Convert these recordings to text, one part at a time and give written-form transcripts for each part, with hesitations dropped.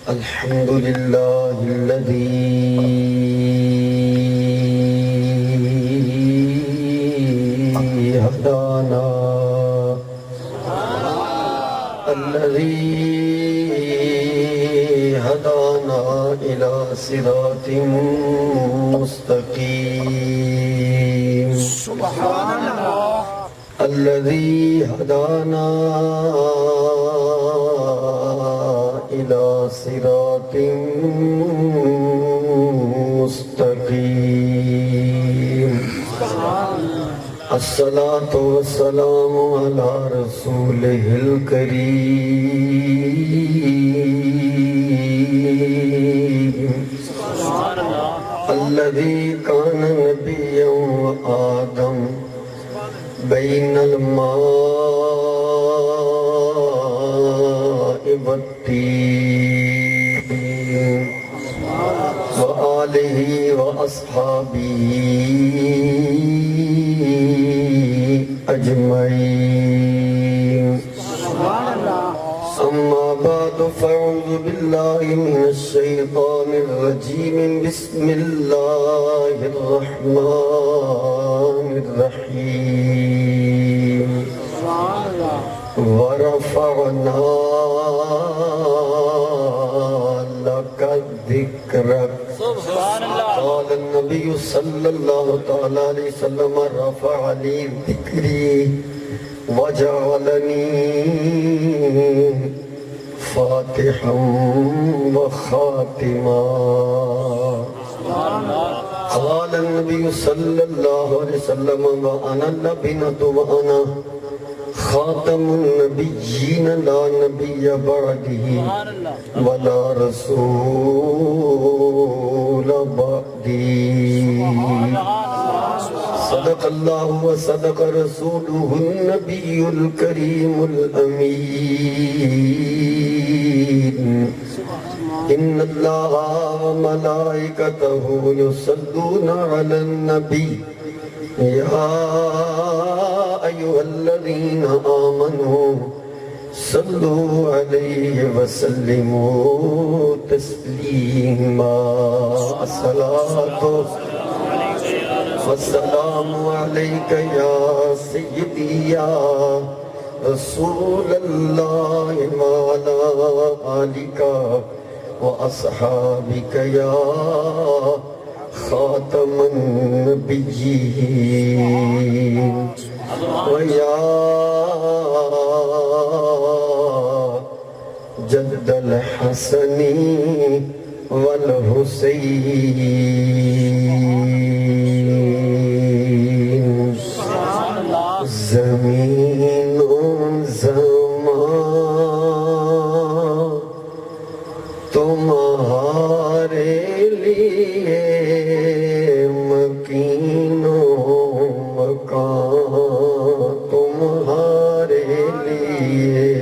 الحمد لله الذي هدانا إلى صراط مستقيم سبحان الله الذي هدانا إلى صراط مستقيم الصلاة والسلام على رسوله الكريم الذي كان نبيا وآدم بين الماء والطين وآله وأصحابه أجمعين أما بعد فأعوذ بالله من الشيطان الرجيم بسم الله الرحمن الرحيم ورفعنا لك ذكرك قال النبي صلى الله تعالى عليه وسلم رفع لي ذكري وجعلني فاتحا وخاتما قال النبي صلى الله عليه وسلم وأنا اللبنة وأنا خاتم النبيين لا نبي بعده ولا رسول بعدي صدق الله وصدق رسوله النبي الكريم الأمين إن الله وملائكته يصلون على النبي يا أيها الذين آمنوا صلوا عليه وسلموا تسليما الصلاة والسلام عليك يا سيدي يا رسول الله وعلى آلك وأصحابك يا خاتم النبيين ويا جد الحسن والحسين زمین و زمان تمہارے لیے مکین و مکان تمہارے لیے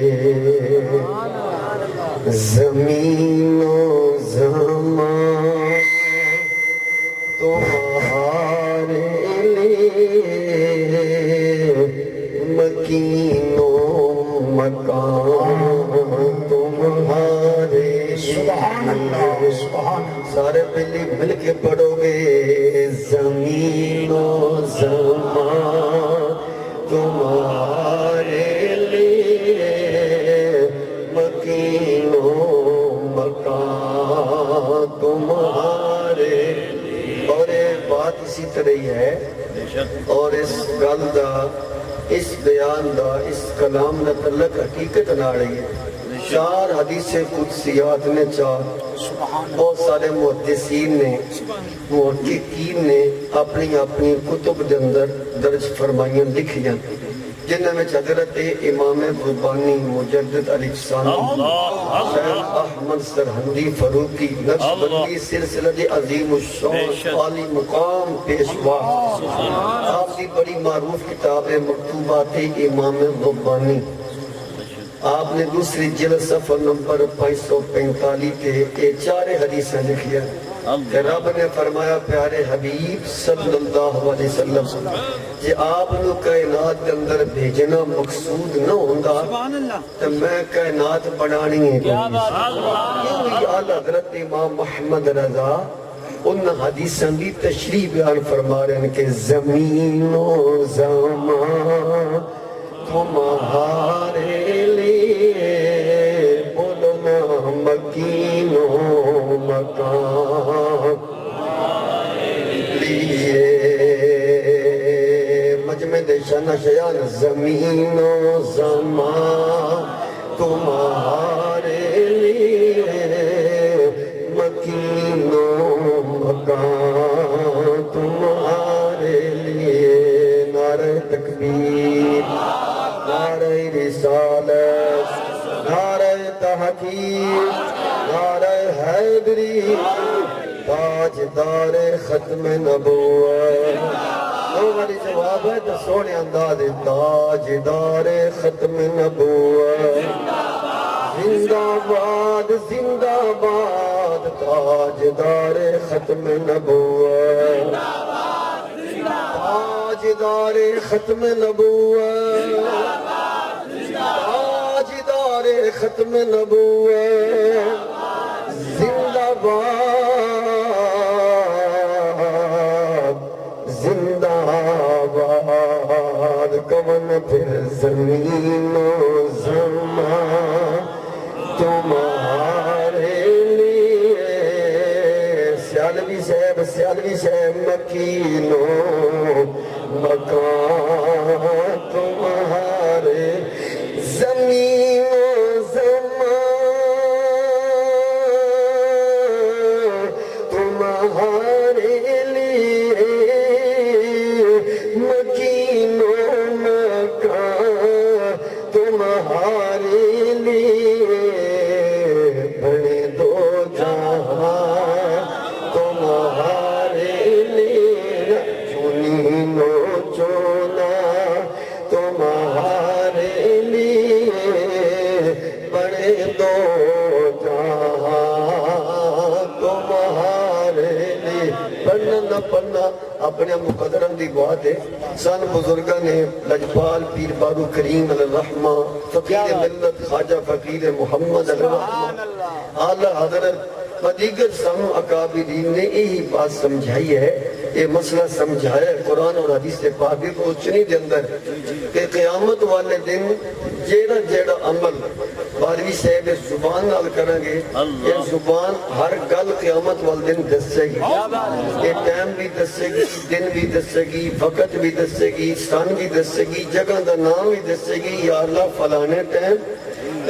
زمین و زمان تمہارے لیے مکین و مکان تمہارے لیے سارے مل کے پڑھو گے زمین و زمان تمہارے لیے مکین و مکان تمہارے لیے اور ایک بات اسی طرح ہی ہے اور اس گل دا اس بیان دا اس کلام دا تعلق حقیقت نہ رہی ہے چار حدیث قدسیات نے چار بہت سارے محدثین نے محققین نے اپنی اپنی کتب دے اندر درج فرمائیاں لکھیاں جنہاں میں حضرت امام ربانی مجدد علی ثانی شیخ احمد سرہندی فاروقی نقشبندی سلسلہ عظیم الشان عالی مقام پیشوا آپ کی بڑی معروف کتاب ہے مکتوبات امام ربانی آپ نے دوسری جلد صفحہ نمبر 545 کے یہ چارے حدیثیں لکھی ہیں کہ رب نے فرمایا پیارے حبیب صلی اللہ علیہ وسلم کہ آپ نے کائنات کے اندر بھیجنا مقصود نہ ہوندہ تو میں کائنات بڑھانی ہے کیوں اعلیٰ حضرت امام محمد رضا ان حدیثاں دی تشریح بیان فرما رہے ہیں کہ زمین و زمان تمہارے لیے بولنا مکین و مکان لیے مجمع دیشان شیان زمین و زمان تمہارے لیے مکین و مکان تمہارے لیے نعرہ تکبیر نعرہ رسالت نعرہ تحقیق نعرہ حیدری تاجدار ختم نبوت ہماری جواب ہے تو سونے انداز تاجدار ختم نبوت زندہ باد تاجدار ختم نبوت تاجدار ختم نبوت تاجدار ختم نبوت زندہ باد کون پھر زمین و زمان تمہارے لیے سیالوی صاحب مکین و مکان تمہارے زمین و زمان تمہارے لیے مکین و مکان تمہارے لیے بڑے دو جہاں تمہارے لیے چنین و چونا تمہارے لیے بڑے دو جہاں تمہارے لیے پڑھنا نہ پڑھنا اپنے مقدرن دی بات ہے سن بزرگاں نے لجپال پیر بارو کریم علیہ الرحمہ فقیر ملت خواجہ فقیر محمد علیہ الرحمہ اعلیٰ حضرت و دیگر سامو اکابرین نے یہی بات سمجھائی ہے یہ مسئلہ سمجھایا ہے قرآن اور حدیث پاک بھی روشنی دے اندر کہ قیامت والے دن جیڑا عمل بارہویں صاحب زبان نال کریں گے یہ زبان ہر گل قیامت والے دن دسے گی یہ ٹائم بھی دسے گی دن بھی دسے گی وقت بھی دسے گی سن بھی دسے گی جگہ دا نام بھی دسے گی یا اللہ فلانے ٹائم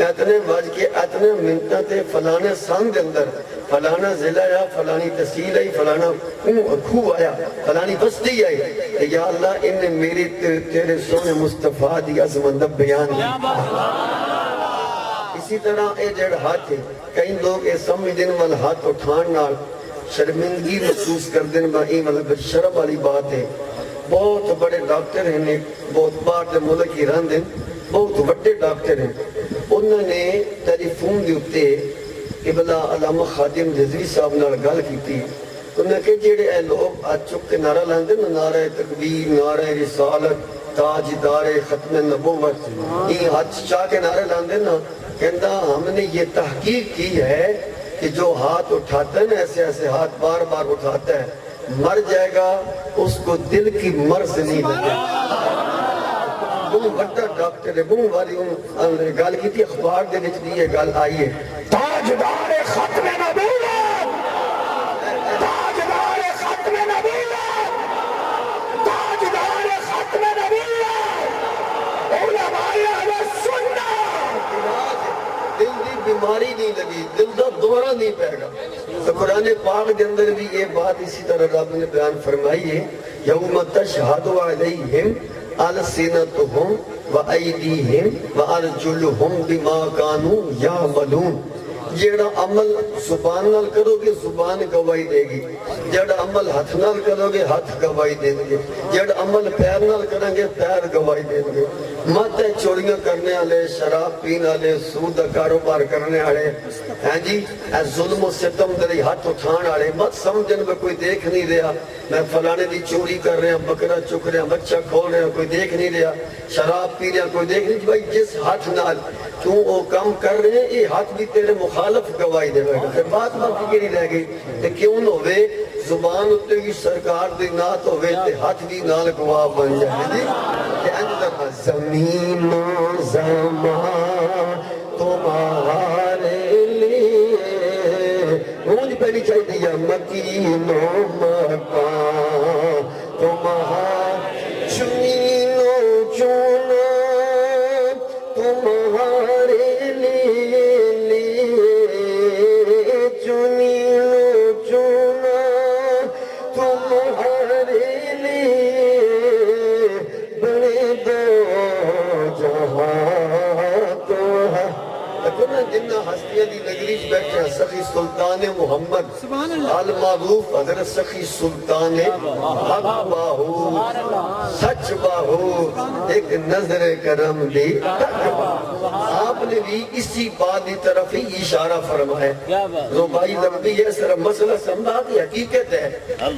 اتنے بج کے اتنے منٹاں تے فلانے سن دے اندر فلانا ضلع آیا فلانی تحصیل آئی فلانا کھو آیا فلانی بستی آئی یا اللہ ان نے میری تیرے سونے مصطفیٰ دی عظمت بیان کی اسی طرح اے جڑ ہاتھ ہے کئی لوگ اے سمجھن وال ہاتھ اٹھان نال شرمندگی محسوس کر دن با این مطلب شرم والی بات ہے بہت بڑے ڈاکٹر ہیں بہت باہر دے ملک ہی رہن دن بہت بڑے ڈاکٹر ہیں انہوں نے ٹیلیفون دے اتے ابلا علامہ خادم جزوی صاحب نال گل کی تھی انہوں نے کہ جیڑے اے لوگ آج چک کے نعرہ لاندے نا نعرہ تکبیر نعرہ رسالت تاجدار ختم نبوت یہ ہاتھ چاہ کے نعرہ لاندے نا کہندہ ہم نے یہ تحقیق کی ہے کہ جو ہاتھ اٹھاتا ہے نا ایسے ایسے ہاتھ بار بار اٹھاتا ہے مر جائے گا اس کو دل کی مرض نہیں لگے بہت بڑا ڈاکٹر ہے بہت باری گل کی تھی اخبار دے وچ بھی یہ گل آئی ہے تاجدار ختم نبوت تاجدار ختم نبوت تاجدار ختم نبوت علماء اہل سنت دل دی بیماری نہیں لگی دل دا دورہ نہیں پائے گا تو قرآن پاک کے اندر بھی یہ بات اسی طرح رب نے بیان فرمائی ہے یوم تشہد علیہم السنتہم وایدیہم وارجلہم بما کانوا یعملون جیڑا عمل زبان نال کرو گے زبان گواہی دے گی، جیڑا عمل ہاتھ نال کرو گے ہاتھ گواہی دیں گے، جیڑا عمل پیر نال کریں گے پیر گواہی دیں گے۔ مت ہے چوریاں کرنے والے، شراب پین والے، سود کا کاروبار کرنے والے، ہیں جی اے ظلم و ستم دے ہاتھ اٹھان والے مت سمجھن میں کوئی دیکھ نہیں رہا، میں فلانے دی چوری کر رہا، بکرا چک رہا، بچہ کھول رہا، کوئی دیکھ نہیں رہا، شراب پی رہا کوئی دیکھ نہیں۔ بھائی جس ہاتھ نال کیوں وہ کام کر رہے ہیں یہ ہاتھ بھی تیرے مخالف گواہی دے گا، پھر بات باقی کیڑی رہ گئی تے کیوں نہ ہوئے زبان اتے کی سرکار دی نعت ہوئے تے ہاتھ بھی نال گواہ بن جائے جی کہ اندر زمین و زمان تمہارے لیے گونج پہنی چاہیے یا مکین و مکان تمہارے چنین و چنا تمہارے لیے چنین و چنا تمہارے لیے بڑے دو جہاں تو ہے جنہ ہستیاں دی نگریش بیٹھے ہیں سخی سلطان محمد المعروف حضرت سخی سلطان حق باہو سچ باہو ایک نظر کرم دی آپ نے بھی اسی بات کی طرف ہی اشارہ فرمایا ربائی لمبی ہے صرف مسئلہ سمجھا کی حقیقت ہے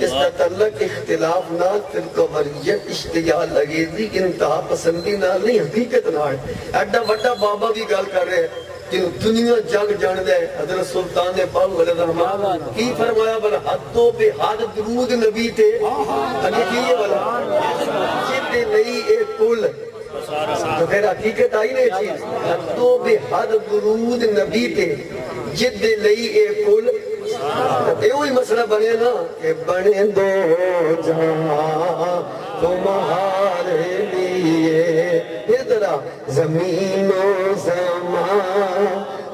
اس کا تعلق اختلاف نہ فرقہ وریت اشتیال لگیزی انتہا پسندی نہ نہیں حقیقت نہ ہے ایڈا بڑا بابا بھی گل کر رہے ہیں جن دنیا جگ جان دے حضرت سلطان باہو علیہ الرحمن کی فرمایا بلا حدوں پہ حد درود نبی تھے حقیقی یہ بلا جد نہیں ایک پل تو پھر حقیقت آئی نہیں چیز حدوں پہ حد درود نبی تھے جد نہیں ایک پل ایو ہی مسئلہ بنے نا کہ بنے دو جہاں تمہارے لیے پھر طرح زمین و زمان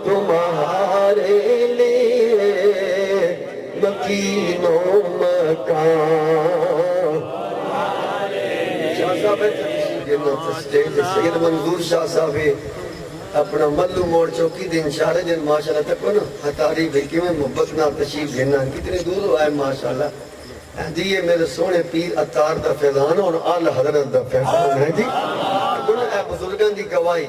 تمہارے لیے مکین و مکان شاہ صاحب سید منظور شاہ صاحب اپنا ملو موڑ چوکی دے انشارہ جن ماشاءاللہ تک نا ہتاری بھیکی میں محبت نہ تشریف لینا کتنے دور ہوا ہے ماشاءاللہ جی یہ میرے سونے پیر اتار دا فیضان اور آل حضرت دا فیضان ہے جی اے بزرگان دی گواہی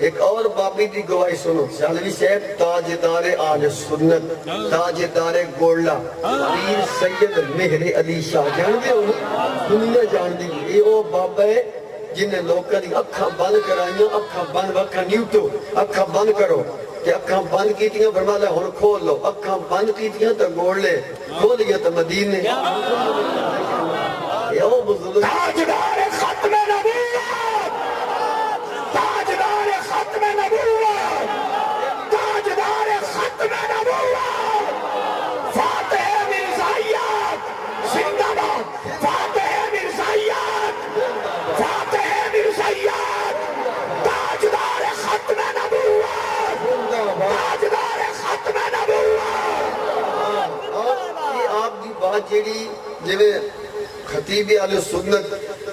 ایک اور بابی دی گواہی سنو سیالوی صاحب تاجدار آل سنت تاجدار گوڑلا پیر سید مہر علی شاہ جان دے دنیا جان دی یہ وہ بابا ہے جنہیں لوگوں دی اکھاں بند کرائیاں اکھاں بند وکھاں نیوٹو اکھاں بند کرو کہ اکھاں بند کیتیاں فرمایا ہن کھول لو اکھاں بند کیتیاں تو گوڑ لے کھولیا تو مدینے یہ وہ بزرگ تاجدار ختم نبوت تاجدار ختم نبوت تاجدار ختم نبوت فاتح مرزائیت زندہ باد فاتح مرزائیت فاتح مرزائیت تاجدار ختم نبوت تاجدار ختم نبوت یہ آپ کی بات جیڑی جویں خطیب علیہ سنت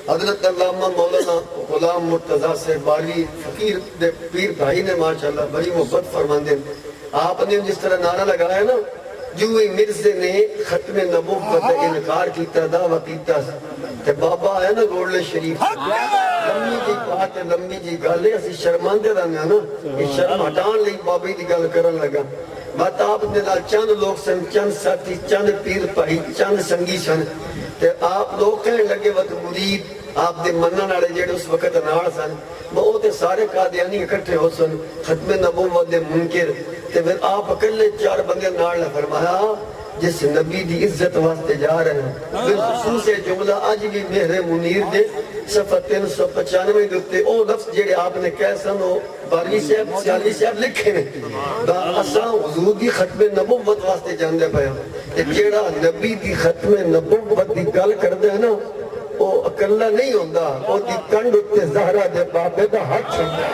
حضرت علامہ مولانا غلام مرتضیٰ سے باری فقیر دے پیر بھائی نے ماشاءاللہ بڑی محبت فرماندے آپ نے جس طرح نعرہ لگایا نا جو ہی مرزے نے ختم نبوت کا انکار کیتا دعویٰ کیتا تے بابا آیا نا گوڑلے شریف لمبی جی بات ہے لمبی جی گل ہے اسی شرماندے رہنے نا یہ شرم ہٹان لئی بابی دی گل کرن لگا بات آپ نے نال چند لوگ سن چند ساتھی چند پیر بھائی چند سنگی سن تے آپ لوگ کہنے لگے وقت مرید آپ دے منن والے جڑے اس وقت نال سن بہت سارے قادیانی اکٹھے ہو سن ختم نبوت دے منکر تے پھر آپ اکلے چار بندے نال فرمایا جس نبی دی عزت واسطے جا رہے ہیں بالخصوص جملہ آج بھی مہر منیر دے صفحہ 395 دیتے او لفظ جڑے آپ نے کہہ سن او باروی صاحب سیالی صاحب لکھے نے دا اساں حضور دی ختم نبوت واسطے جاندے پیا تے جڑا نبی دی ختم نبوت دی گل کردا ہے نا او اکلا نہیں ہوندا او دی کنڈ تے زہرا دے بابے دا ہاتھ ہوندا ہے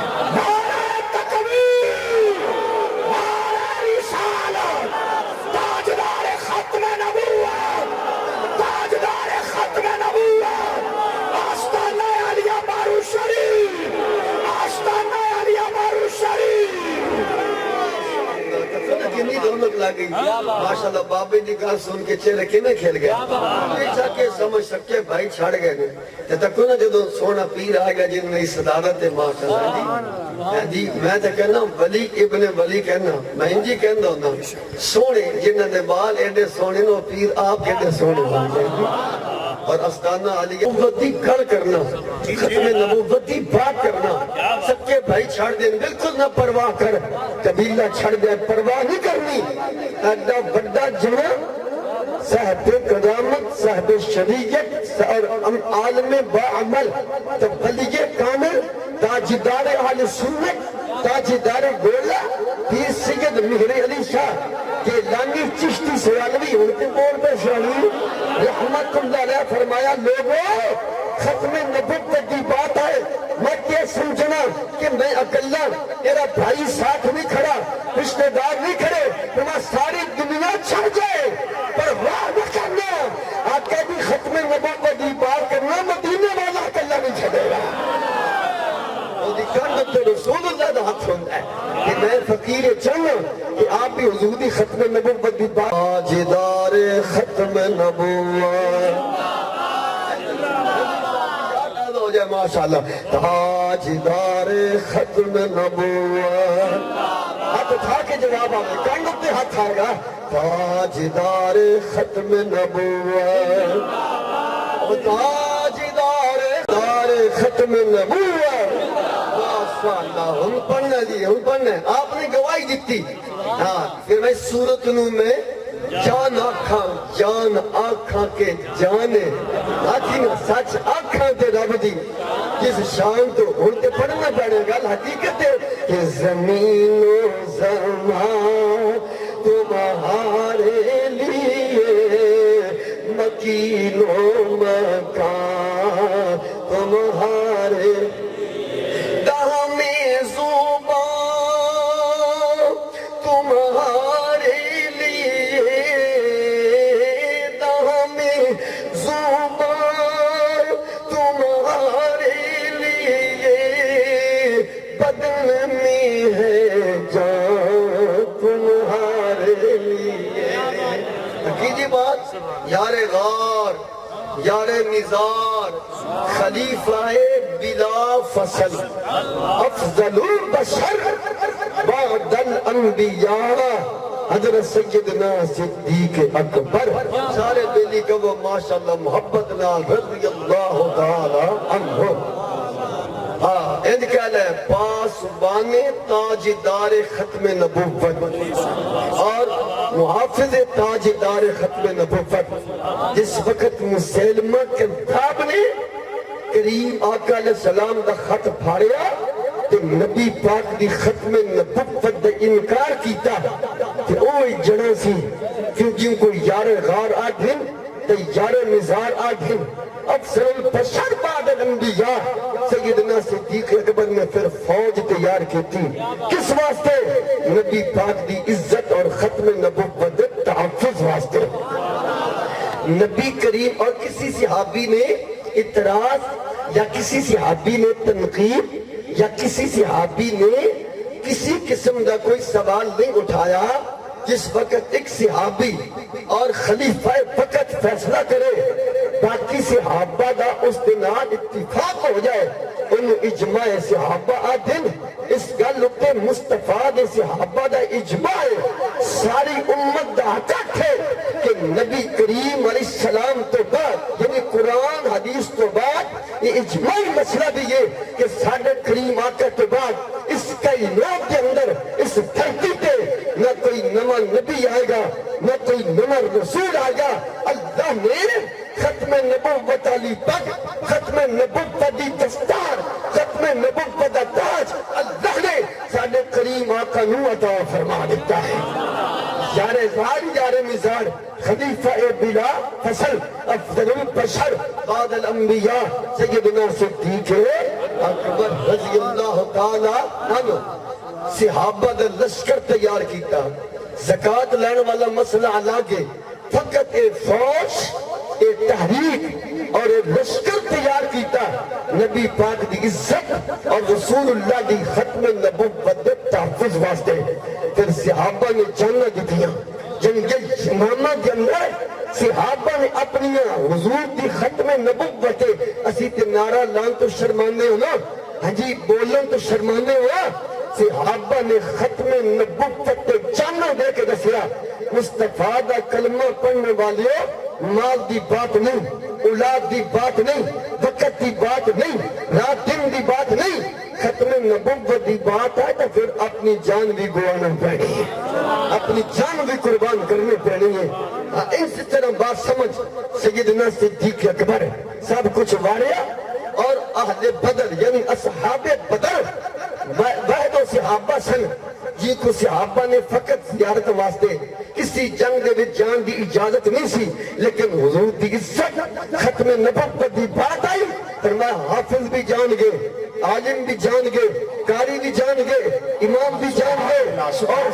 رونق لگ گئی ماشاءاللہ بابے دی گل سن کے چہرے کیویں کھل گئے جا کے سمجھ سکے بھائی چھڑ گئے نے تے تکو نا جدوں سونا پیر آ گیا جن میں صدارت ہے ماشاءاللہ جی میں تے کہنا ولی ابن ولی کہنا میں جی کہندا ہوں سونے جنہاں دے بال ایڈے سونے نو پیر آپ کہتے سونے والے اور استانہ علی نبوتی گھر کرنا ختم نبوتی بات کرنا سب کے بھائی چھڑ دیں بالکل نہ پرواہ کر قبیلہ چھڑ دے پرواہ نہیں کرنی ایڈا بڑا جمع صاحب قدامت صاحب شریعت اور عالم باعمل تبلیغ کامل تاجدار اہل سنت تاجدار گولا پیر سید مہر علی شاہ کہ لانی چشتی سیالوی ان کے بول پہ شاہی رحمت اللہ علیہ فرمایا لوگوں ختم نبوت کی بات ہے میں کیا سمجھنا کہ میں اکلا میرا بھائی ساتھ نہیں کھڑا رشتہ دار نہیں کھڑے تمہیں ساری دنیا چھڑ جائے پر واہ نہ کرنا آقا بھی ختم نبوت کی بات کرنا مدینے والا اکلا نہیں چھڑے گا رسول اللہ دا حق ہوتا ہے کہ میں فقیر چاہنا کہ آپ بھی حضور دی ختم نبوت دی بات تاجدار ختم نبوت ہو جائے ماشاءاللہ تاجدار ختم نبوت ہاتھ اٹھا کے جواب آگے کانڈوں پہ ہاتھ آئے گا تاجدار ختم نبوت تاجدار ختم نبوت ہم پڑھنا جی ہم پڑھنا آپ نے گواہی دیتی ہاں پھر میں سورت نو میں جان آنکھاں کے جانے آتی نا سچ آنکھاں تے رب دی جس شان تو ان کے پڑھنا پڑے گا حقیقت ہے کہ زمین و زمان تمہارے لیے مکین و مکان تمہارے یار غار یار نزار خلیفہ بلا فصل افضل البشر بعد الانبیاء حضرت سیدنا صدیق اکبر سارے دلی کو وہ ماشاءاللہ محبت نال رضی اللہ تعالی عنہ اند کہنا ہے پاسبان تاجدار ختم نبوت اور محافظ تاجدار ختم نبوت جس وقت مسلمہ کذاب نے کریم آقا علیہ السلام دا خط پھاڑیا تو نبی پاک دی ختم نبوت دا انکار کیتا کہ اوہ جڑا سی کیونکہ کوئی یار غار آدھن تو یار نزار آدھن افضل البشر بعد الانبیاء سیدنا صدیق اکبر نے پھر فوج تیار کی تھی کس واسطے نبی پاک دی عزت اور ختم نبوت تحفظ واسطے نبی کریم اور کسی صحابی نے اعتراض یا کسی صحابی نے تنقید یا کسی صحابی نے کسی قسم کا کوئی سوال نہیں اٹھایا جس وقت ایک صحابی اور خلیفہ وقت فیصلہ کرے باقی صحابہ دا اس دنال اتفاق ہو جائے ان اجماع صحابہ آدھن اس گلتے مصطفیٰ دے صحابہ دا اجماع ساری امت دا حقیقت ہے کہ نبی کریم علیہ السلام تو بعد یعنی قرآن حدیث تو بعد یہ اجماعی مسئلہ بھی یہ کہ سارے کریم آقا تو بعد اس کائنات کے اندر اس دھرتی پہ نہ کوئی نواں نبی آئے گا نہ کوئی نواں رسول آئے گا اللہ نے ختم نبوت علی تک ختم نبوت دی دستار ختم نبوت دا تاج اللہ نے سارے کریم آقا نو عطا فرما دیتا ہے یار غار یار مزار خلیفہ بلا فصل افضل البشر بعد الانبیاء سیدنا صدیق اکبر رضی اللہ تعالی عنہ صحابہ دا لشکر تیار کیتا زکاة لین والا مسئلہ علاقے فقط ایک فوج ایک تحریک اور ایک لشکر تیار کیتا نبی پاک دی عزت اور رسول اللہ دی ختم نبوت تحفظ واسطے پھر صحابہ نے جانا دیتیاں جنگ یمامہ کے اندر صحابہ نے اپنی حضور دی ختم نبوت اسی تے نعرہ لان تو شرمانے ہو نا، ہاں جی بولن تو شرمانے ہو، صحابہ نے ختم نبوت تے جانا دے کے دسیا مصطفیٰ دا کلمہ پڑھنے والیوں مال دی بات نہیں، اولاد دی بات نہیں، وقت دی بات نہیں، رات دن دی بات نہیں، ختم نبوت دی بات ہے تو پھر اپنی جان بھی گوانا پڑنی ہے، اپنی جان بھی قربان کرنے پڑنی ہے۔ اس طرح بات سمجھ سیدنا صدیق اکبر سب کچھ واریا اور اہل بدر یعنی اصحاب بدر وحد و صحابہ سن جی کو صحابہ نے فقط زیارت واسطے کسی جنگ دے وچ جان دی اجازت نہیں سی، لیکن حضور دی عزت ختم نبوت دی بات آئی فرمایا حافظ بھی جان گئے، عالم بھی جان گئے، قاری بھی جان گئے، امام بھی جان گئے اور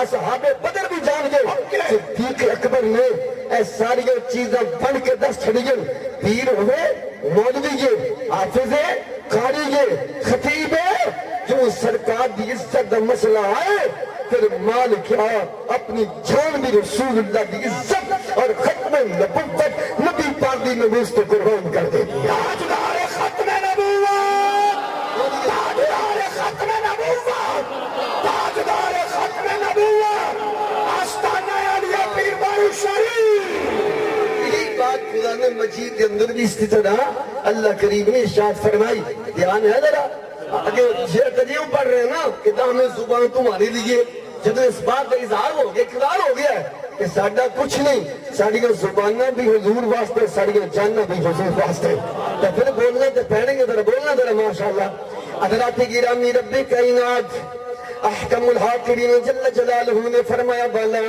اصحاب بدر بھی جان گئے۔ صدیق اکبر نے اے ساری چیزیں بن کے دس چھڑیاں، پیر ہوئے، مولوی یہ، حافظ ہے، قاری یہ، خطیب ہے، جو سرکار دی عزت دا مسئلہ آئے پھر مال کیا اپنی جان بھی رسول اللہ دی عزت اور ختم نبوت نبی پاک دی نبوت کو قربان کر دے دیا۔ تاجدار ختم نبوت، تاجدار ختم نبوت، تاجدار ختم نبوت، آستانہ علی پیر بارو شریف۔ یہی بات قرآن مجید کے اندر بھی اسی طرح اللہ کریم نے ارشاد فرمائی، دھیان ہے ذرا اگر شیر تجیوں پڑھ رہے ہیں نا کہ دامن زبان تمہاری لیے جب اس بات کا اظہار ہو گیا، اقرار ہو گیا ہے کہ ساڈا کچھ نہیں، ساڑیاں زبانہ بھی حضور واسطے، ساڑیاں جاننا بھی حضور واسطے، تو پھر بولنا تو پہنیں گے ذرا بولنا ذرا ماشاءاللہ۔ حضرات گرامی رب کائنات احکم الحاکمین جل جلالہ نے فرمایا بلا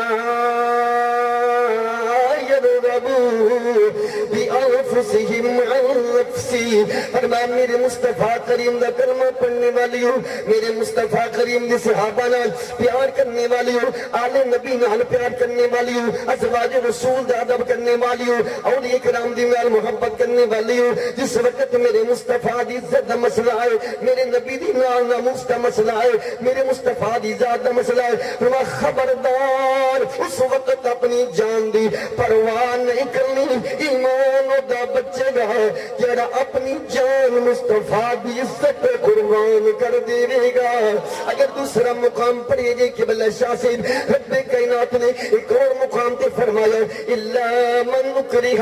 بِأَنفُسِهِمْ عَنْ نَفْسِي، فرمایا میرے مصطفیٰ کریم دا کلمہ پڑھنے والی ہوں، میرے مصطفیٰ کریم دی صحابہ نال پیار کرنے والی ہوں، آل نبی نال پیار کرنے والی ہوں، ازواج رسول دا ادب کرنے والی ہوں، اولیاء کرام دی نال محبت کرنے والی ہوں۔ جس وقت میرے مصطفیٰ دی عزت دا مسئلہ ہے، میرے نبی دی نال ناموس دا مسئلہ ہے، میرے مصطفیٰ دی ذات دا مسئلہ ہے، فرمایا خبردار اس وقت اپنی جان دی پرواہ نہیں کرنی، ایمان دا بچے گا جڑا اپنی جان مصطفیٰ دی عزت پہ قربان کر دے گا۔ اگر دوسرا مقام پڑھے گے قبلہ شاہ سے رب کائنات نے ایک اور مقام تے فرمایا الا من اکرہ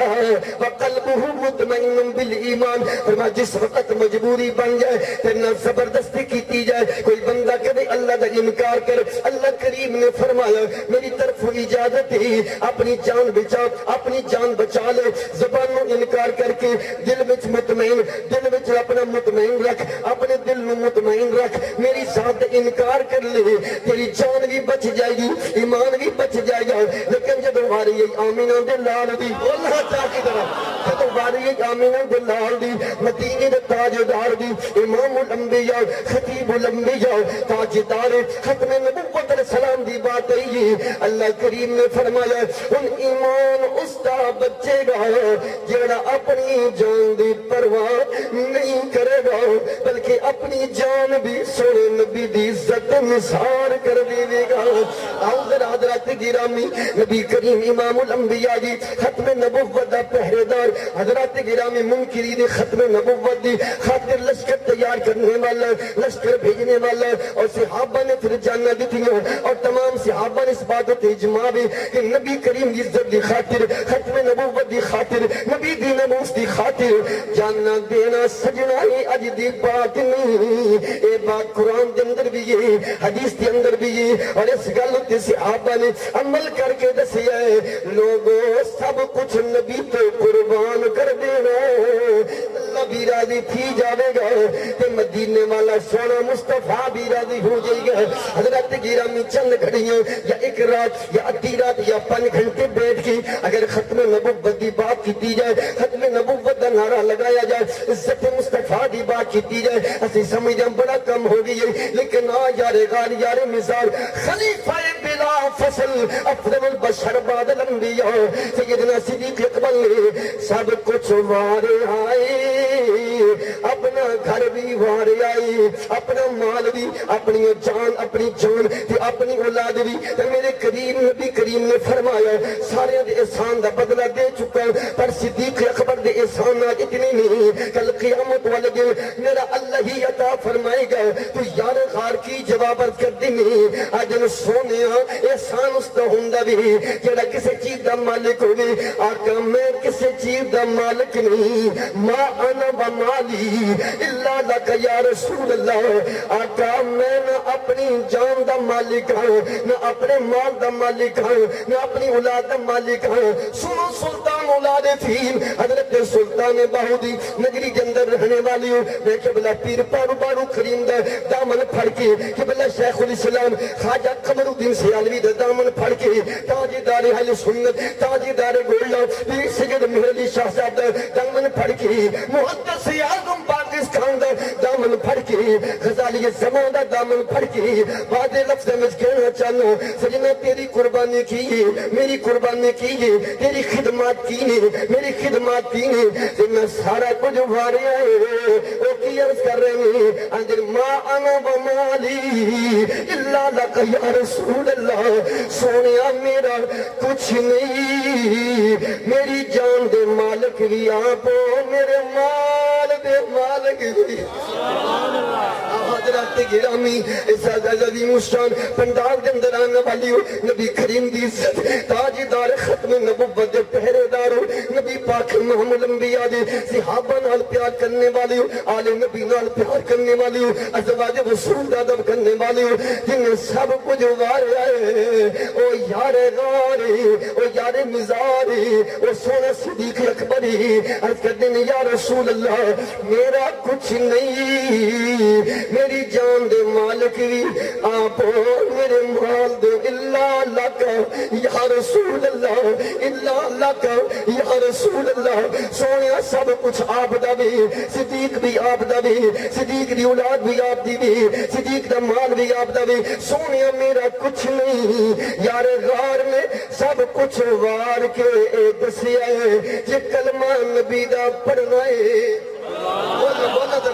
وقلبہ مطمئن بالایمان، فرمایا جس وقت مجبوری بن جائے پھر نہ زبردستی کیتی جائے، کوئی بندہ کدے اللہ دا انکار کر، اللہ کریم نے فرمایا میری طرف اجازت ہے اپنی جان بچا، اپنی جان بچا لے، زبانوں انکار کر کے دل وچ مطمئن، دل وچ اپنا مطمئن رکھ، اپنے دل میں مطمئن رکھ، میری ذات انکار کر لے تیری جان بھی بچ جائے گی، ایمان بھی بچ جائے گا۔ لیکن جب ہماری آمینہ دے لال دی اللہ چاہ کی طرح جب ہماری آمینہ دے لال دی مدینے دے تاجدار دی امام الانبیاء خطیب الانبیاء تاجدار ختم نبوت علیہ السلام دی بات ہے، اللہ کریم نے فرمایا ان ایمان اس دا بچے گا جیڑا اپنی جان دی پرواہ نہیں کرے گا بلکہ اپنی جان بھی سونے نبی دی عزت نثار کر دے گا۔ حضرات گرامی نبی کریم امام الانبیاء جی ختم نبوت دا پہرے دار، حضرات گرامی منکرین ختم نبوت دی خاطر لشکر تیار کرنے والا، لشکر بھیجنے والا، اور صحابہ نے پھر جانا دیتیاں اور تمام صحابہ نے اس بات کو اجماع بھی کہ نبی کریم کی عزت دی خاطر، ختم نبوت دی خاطر، نبی دی ناموس دی خاطر جاننا دینا سجنا ہی اج دی بات نہیں، اے بات قرآن دے اندر بھی ہے، حدیث دے اندر بھی ہے، اور اس گل تے صحابہ نے عمل کر کے دسیا ہے لوگوں سب کچھ نبی تو قربان کر دینا، اللہ بھی راضی تھی جاوے گا تے مدینے والا سونا مصطفیٰ بھی راضی ہو جائے گا۔ حضرت گرامی چند گھڑیاں یا ایک رات یا ادھی رات یا 5 گھنٹے بیٹھ کے اگر ختم نبوت دی بات کی جائے، ختم نبوت دا نعرہ لگایا جائے، عزت مصطفیٰ دی بات کی جائے، اسی سمجھیں بڑا کم ہو گئی ہے، لیکن آ یار غار یار مثال خلیفہ بلا فصل افضل البشر بعد الانبیاء سیدنا صدیق اکبر نے سب کچھ وارے آئے اپنا گھر بھی وار آئی اپنا مال بھی اپنی جان تے اپنی اولاد بھی تے میرے کریم نبی کریم نے فرمایا سارے دے احسان دا بدلہ دے چکا پر صدیق اکبر دے احسانات اتنے نہیں کل قیامت والے دن میرا اللہ ہی عطا فرمائے گا تو یار غار کی جوابت کر دینی اجن سونے احسان اس دا ہوندا بھی جڑا کسی چیز دا مالک ہوئے آقا میں کسی چیز دا مالک نہیں ما انا بمالی اللہ لکا یا رسول اللہ آقا میں نہ اپنی جان دا مالک ہوں نہ اپنے مال دا مالک ہوں نہ اپنی اولاد دا مالک ہوں سنو سلطان اولاد فیل حضرت سلطان باہودی نگری کے اندر رہنے والی ہوں میں قبلہ پیر پارو بارو کریم دا دامن پھڑ کے قبلہ شیخ الاسلام خواجہ قمر الدین سیالوی دا دامن پھڑ کے تاجدار اہل سنت تاجدار گولڈا پیر سید مہر علی شاہ صاحب دا دامن پھڑ کے محدث اعظم پاکستان دا دامن پھڑ کے غزالی زمان دا دامن پھڑ کے بعد لفظ میں کہنا چاہوں سجنہ تیری قربانی کی میری قربانی کی تیری خدمات کی میری خدمات کی میں سارا کچھ وارے آئے او کی عرض کر رہے ہیں اندر ما انا بمالی اللہ لکا یا رسول اللہ سونیا میرا کچھ نہیں میری جان دے مالک بھی آپ میرے مال دے مالک بھی حضرات گرامی اس عظیم شان پندال کے اندر آنے والی ہو نبی کریم دی عزت تاجدار ختم نبوت دے پہرے دارو نبی پاک محمد انبیاء دے صحابہ نال پیار کرنے والی ہو آل نبی نال پیار کرنے والی ہو ازواج رسول دا ادب کرنے والی ہو جن سب کچھ وارے آئے او یار غاری او یار مزاری او سونا صدیق اکبری عرض کر دیں یا رسول اللہ میرا کچھ نہیں میری جان دے مالک بھی آپ میرے مال دے اللہ لکا یا رسول اللہ اللہ لکا یا رسول اللہ سونیا سب کچھ آپ دا بھی صدیق بھی آپ دا بھی صدیق دی اولاد بھی آپ دی بھی صدیق دا مال بھی آپ دا بھی سونیا میرا کچھ نہیں یار غار میں سب کچھ وار کے دسیا ہے یہ کلمہ نبی دا پڑھنا ہے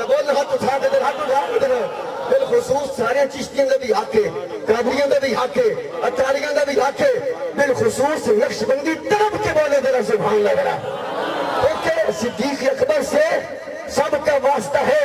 بولنا ہاتھ اٹھا دے ہاتھ اٹھا دے بالخصوص سارے چشتیاں دا بھی حق ہے قادریاں دا بھی حق ہے اطاریاں دا بھی حق ہے بالخصوص نقش بندی طرف کے بولے ذرا سبحان اللہ ذرا کیونکہ صدیق اکبر سے سب کا واسطہ ہے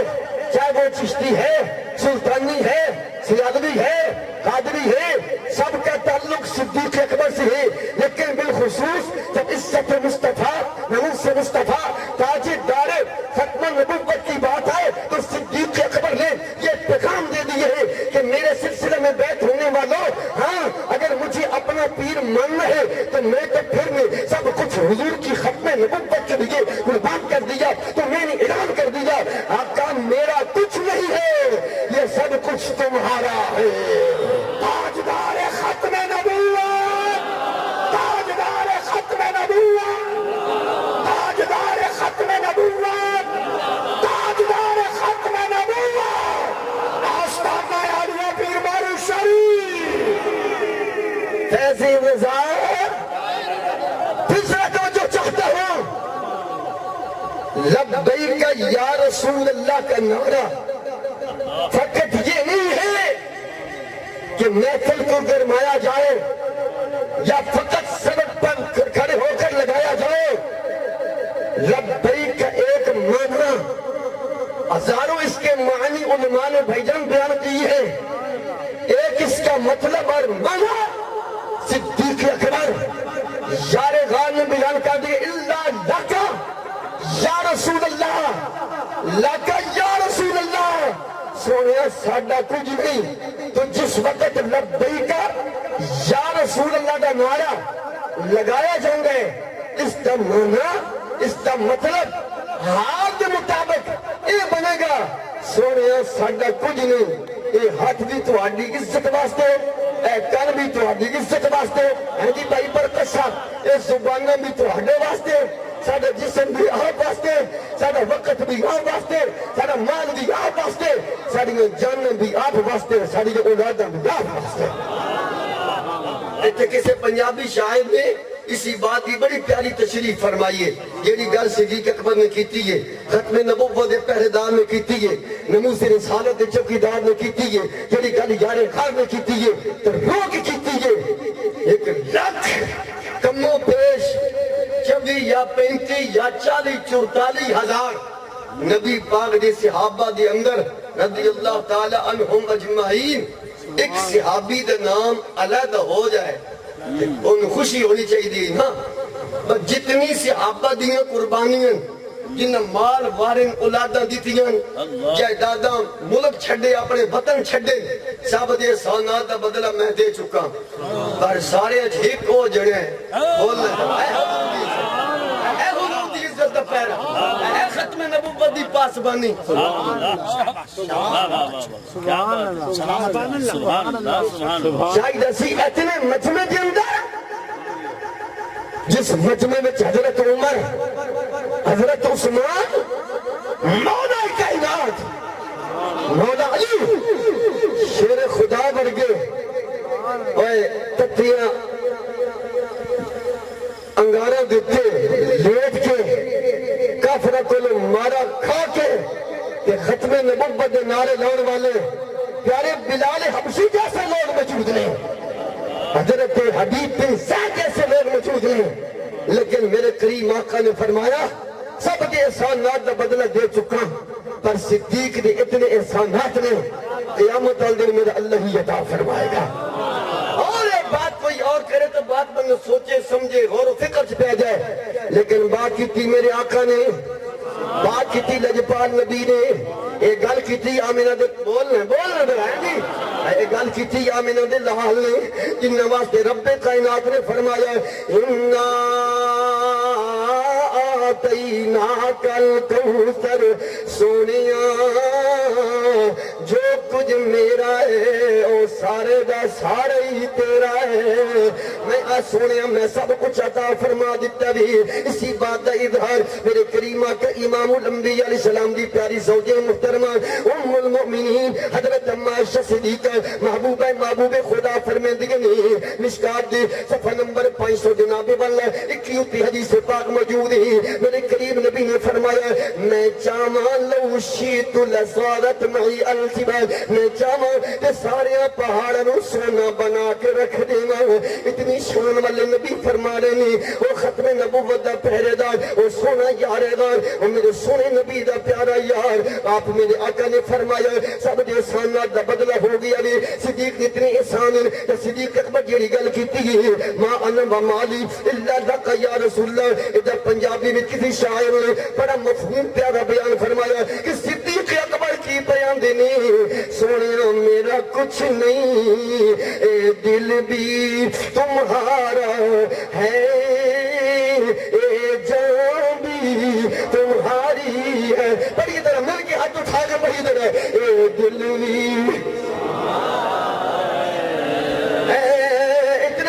چاہے وہ چشتی ہے سلطانی ہے سیادوی ہے قادری ہے سب کا تعلق صدیق اکبر سے ہے لیکن بالخصوص جب عزت مصطفیٰ نموز مصطفیٰ تاجدار ختم نبوت کی بات ہے تو صدیق اکبر نے یہ پیغام دے دیے ہے کہ میرے سلسلے میں بیعت ہونے والوں ہاں اگر مجھے اپنا پیر ماننا ہے تو میں تو پھر میں سب کچھ حضور کی ختم نبوت کے لیے قربان کر دیا تو میں نے اعلان کر دیا آقا میرا کچھ نہیں ہے یہ سب کچھ تمہارا ہے تاجدار ختم نبوت تاجدار ختم نبوت تاجدار ختم نبوت تاجدار ختم نبوت آستانہ عالیہ پیر بارو شریف تہذیب نظام تیسرا توجہ چاہتا ہوں لبیک یا رسول اللہ کا نعرہ فقط یہ نہیں ہے کہ محفل کو گرمایا جائے یا فقط سڑک پر کھڑے ہو کر لگایا جائے لبیک کا ایک معنی ہزاروں اس کے معنی علماء نے بھائیجان بیان کی ہے ایک اس کا مطلب اور معنی صدیق اکبر یار غار نے بیان کر دی اللہ لکا یا رسول اللہ لکا یا رسول اللہ سونیا ساڈا کچھ نہیں تو جس وقت لبیک یا رسول اللہ کا نعرہ لگایا جائیں گے اس کا معنی اس کا مطلب حال کے مطابق یہ بنے گا سونیا ساڈا کچھ نہیں یہ ہاتھ بھی تہاڈی عزت واسطے اے کن بھی تہاڈی عزت واسطے ہے جی بھائی پر کسا یہ زبانیں بھی تہاڈے واسطے ساڈا جسم بھی آپ واسطے ساڈا وقت بھی آپ واسطے ساڈا مال بھی آپ واسطے ساڈی جانیں بھی آپ واسطے ساڈی اولاداں بھی آپ واسطے ایتھے کسے پنجابی شاعر نے اسی بات کی بڑی پیاری تشریح فرمائیے جیڑی گل صدیق اکبر نے کیتی ہے ختم نبوت دے پہرے دار نے کیتی ہے نموز رسالت دے چوکیدار نے کیتی ہے جیڑی گل یار خار نے کیتی ہے تو روک کیتی ہے 1 لاکھ کموں پیش 24 یا 35 یا 40 44 ہزار نبی پاک دے صحابہ دے اندر رضی اللہ تعالی عنہم اجمعین ایک صحابی دے نام علیحدہ ہو جائے ان خوشی ہونی چاہیے نا جتنی صحابہ دیاں قربانیاں جنہ مال وارن اولادہ دیتیاں جائیداداں ملک چھڑے اپنے وطن چھڑے سب دے احسانات دا بدلہ میں دے چکا پر سارے ایک ہو جڑے بولنا اے حضور دی عزت دا پیرا اے ختم نبوت دی پاسبانی شاید اسی اتنے مجمع کے اندر جس مجمع میں حضرت عمر حضرت عثمان مولا کائنات مولا علی شیر خدا ورگے اوے تتیاں انگارہ دیتے لیٹ کے کافرہ کو مارا کھا کے کہ ختم نبوت دے نعرے لاؤن والے پیارے بلال حبشی جیسے لوگ موجود نہیں حضرت حبیب بن زید جیسے لوگ موجود نہیں لیکن میرے کریم آقا نے فرمایا سب کے احسانات دا بدلہ دے چکا پر صدیق نے اتنے احسانات نے قیامت والدن میرا اللہ ہی عطا فرمائے گا اور ایک بات کوئی اور کرے تو بات بندہ سوچے سمجھے غور و فکر سے پہ جائے لیکن بات کی تھی میرے آقا نے بات کی تھی لجپال نبی نے ایک گل کی تھی آمینہ دے بولنے برائیں جی ایک گل کی تھی آمینہ دے لحال نے جن واسطے رب کائنات نے فرمایا اِنَّا آتَيْنَاكَ الْكَوْثَرَ سونیاں جو کچھ میرا ہے او سارے دا سارے ہی تیرا ہے میں سونیاں میں سب کچھ عطا فرما دیتا بھی اسی بات دا اظہار میرے کریمہ کا امام الانبیاء علیہ السلام دی پیاری زوجہ محترمہ ام المؤمنین حضرت عائشہ صدیقہ محبوب خدا فرمیندگی مشکات دی صفحہ نمبر 500 جناب والا 21 حدیث پاک موجود ہے میرے کریم نبی نے فرمایا میں چاہاں لو شیت لصارت معی الجبال میں چاہاں کہ سارے پہاڑوں سونا بنا کے رکھ دینا اتنی شان والے نبی فرما رہے ہیں وہ ختم نبوت دا پہرے دار وہ سونا یارے دار وہ میرے سونے نبی دا پیارا یار آپ میرے آقا نے فرمایا سب دے احسانات دا بدلہ ہو گیا بھی صدیق اتنے احسان ہے صدیق اکبر جیڑی گل کیتی ہے ما انا و مالی الا لک یا رسول اللہ ادھر پنجابی میں کسی شاعر نے بڑا مفہوم پیارا بیان فرمایا کہ صدیق اکبر کی بیان دینے سونے میرا کچھ نہیں اے دل بھی تمہارا ہے اے جان بھی تمہاری ہے پڑھی ادھر مل کے ہاتھ اٹھا کے پڑھی ادھر اے دل بھی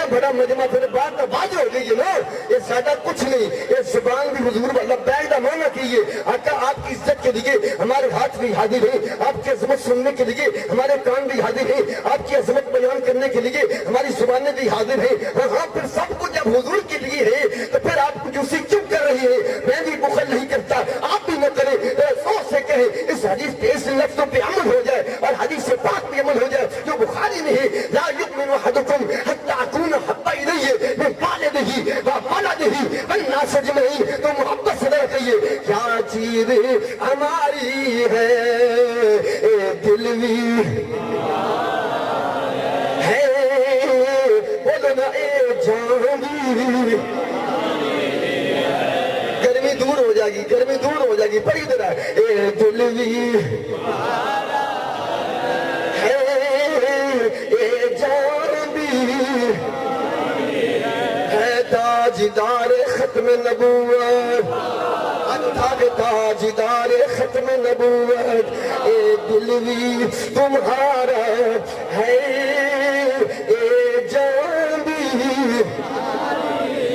بڑا مجمع پھر بات واضح ہو گئی ہے نا یہ سادہ کچھ نہیں یہ زبان بھی حضور والا بیگ دا معنی کیے آقا آپ کی عزت کے لیے ہمارے ہاتھ بھی حاضر ہیں آپ کی عظمت سننے کے لیے ہمارے کان بھی حاضر ہیں آپ کی عظمت بیان کرنے کے لیے ہماری زبانیں بھی حاضر ہیں ہاں پھر سب کچھ جب حضور کے لیے ہے تو پھر آپ کچھ اسی کیوں کر رہی ہے میں بھی بخل نہیں کرتا آپ بھی نہ کریں سوچ سے کہیں اس حدیث پہ اس لفظوں پہ عمل ہو جائے اور حدیث سے پاک پہ عمل ہو جائے جو بخاری میں ہے لا یؤمن احدکم حتی اکون حبا الیہ من والدہ وولدہ والناس اجمعین تو محبت سے نہ کہیے کیا چیز ہماری ہے اے دل بھی ہے بولنا اے جان بھی گرمی دور ہو جائے گی گرمی دور ہو جائے گی پڑھی ادھر اے دل بھی ہے اے جان بھی ہے تاجدار ختم نبوت اٹھا کے تاجدار ختم نبوت اے دل بھی تمہارا ہے اے جان بھی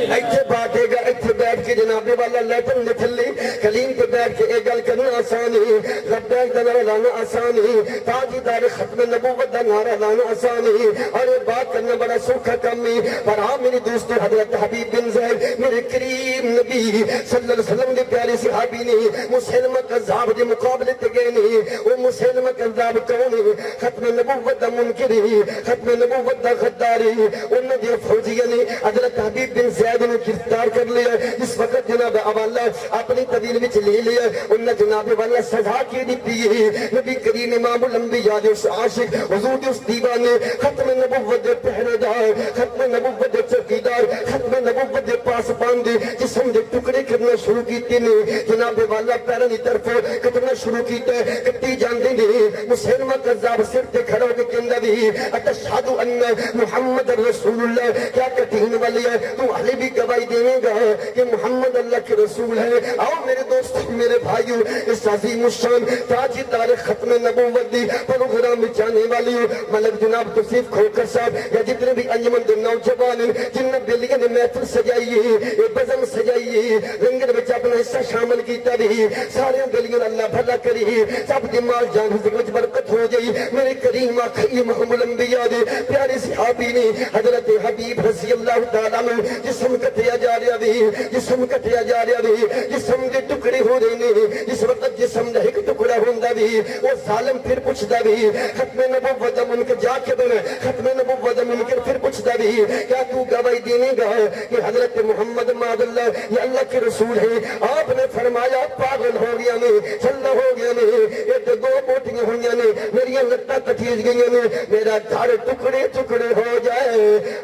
ایتھے باتے گا ایتھے بیٹھ کے کہ جناب والا لیٹن نکلی کلیم پہ بیٹھ کے ایک گل کرنا آسانی لبیک دا نعرہ لانا آسانی تاجدار ختم نبوت دا نعرہ لانا آسانی اور یہ بات کرنا بڑا سوکھا کمی پر ہاں میری دوستو حضرت حبیب بن زید میرے کریم نبی صلی اللہ علیہ وسلم دے پیارے صحابی نے مسلمہ کذاب دے مقابلے تے گئے نہیں وہ مسلمہ کذاب کون ختم نبوت دا منکری ختم نبوت دا غداری انہوں نے فوجیہ نے حضرت حبیب بن زید نے گرفتار کر لیا اس وقت جناب والا اپنی طویل وچ لے لیا انہوں جناب والا سزا کی دیتی ہے نبی کریم امام الانبیاء دے اس عاشق حضور دے اس دیوانے ختم نبوت دے پہرے دار ختم نبوت دے چوکیدار ختم نبوت دے پاس باندے جسم دے ٹکڑے کرنا شروع کیتے نے جناب والا پیروں دی طرف کٹنا شروع کیتا ہے کٹی جاندے نے مسلمہ کذاب سر تے کھڑا ہو کے کہندا بھی اتشہد ان محمد رسول اللہ کیا کٹین والی ہے تو علی بھی گواہی دے گا کہ محمد اللہ کے رسول ہے آؤ میرے دوست میرے بھائیو اس عظیم الشان تاجدار ختم نبوت دی پروگرام میں جانے والی ملک جناب توصیف کھوکر صاحب یا جتنے بھی انجمن دے نوجوان جن نے بیلیاں نے محفل سجائیے بزم سجائیے لنگر میں اپنا حصہ شامل کیتا بھی سارے بیلیاں اللہ بھلا کری سب دماغ جان رزق وچ برکت ہو جائی میرے کریم آخری محمد الانبیاء دے پیارے صحابی نے حضرت حبیب رضی اللہ تعالیٰ عنہ جسم کٹیا جا رہا بھی جسم کٹیا جا رہا بھی جسم دے ٹکڑے ہو رہے نے جس وقت جسم دا ایک ٹکڑا ہوندا بھی وہ ظالم پھر پوچھدا بھی ختم نبوت دا منکر جا کے بن ختم نبوت دا منکر پھر پوچھدا بھی کیا تو گواہی دینے گا کہ حضرت محمد معاذ اللہ یہ اللہ کے رسول ہیں آپ نے فرمایا پاگل ہو گیا نے چلا ہو گیا نے یہ تو دو بوٹیاں ہوئیاں نے میری لتاں کٹیج گئی نے میرا گھر ٹکڑے ٹکڑے ہو جائے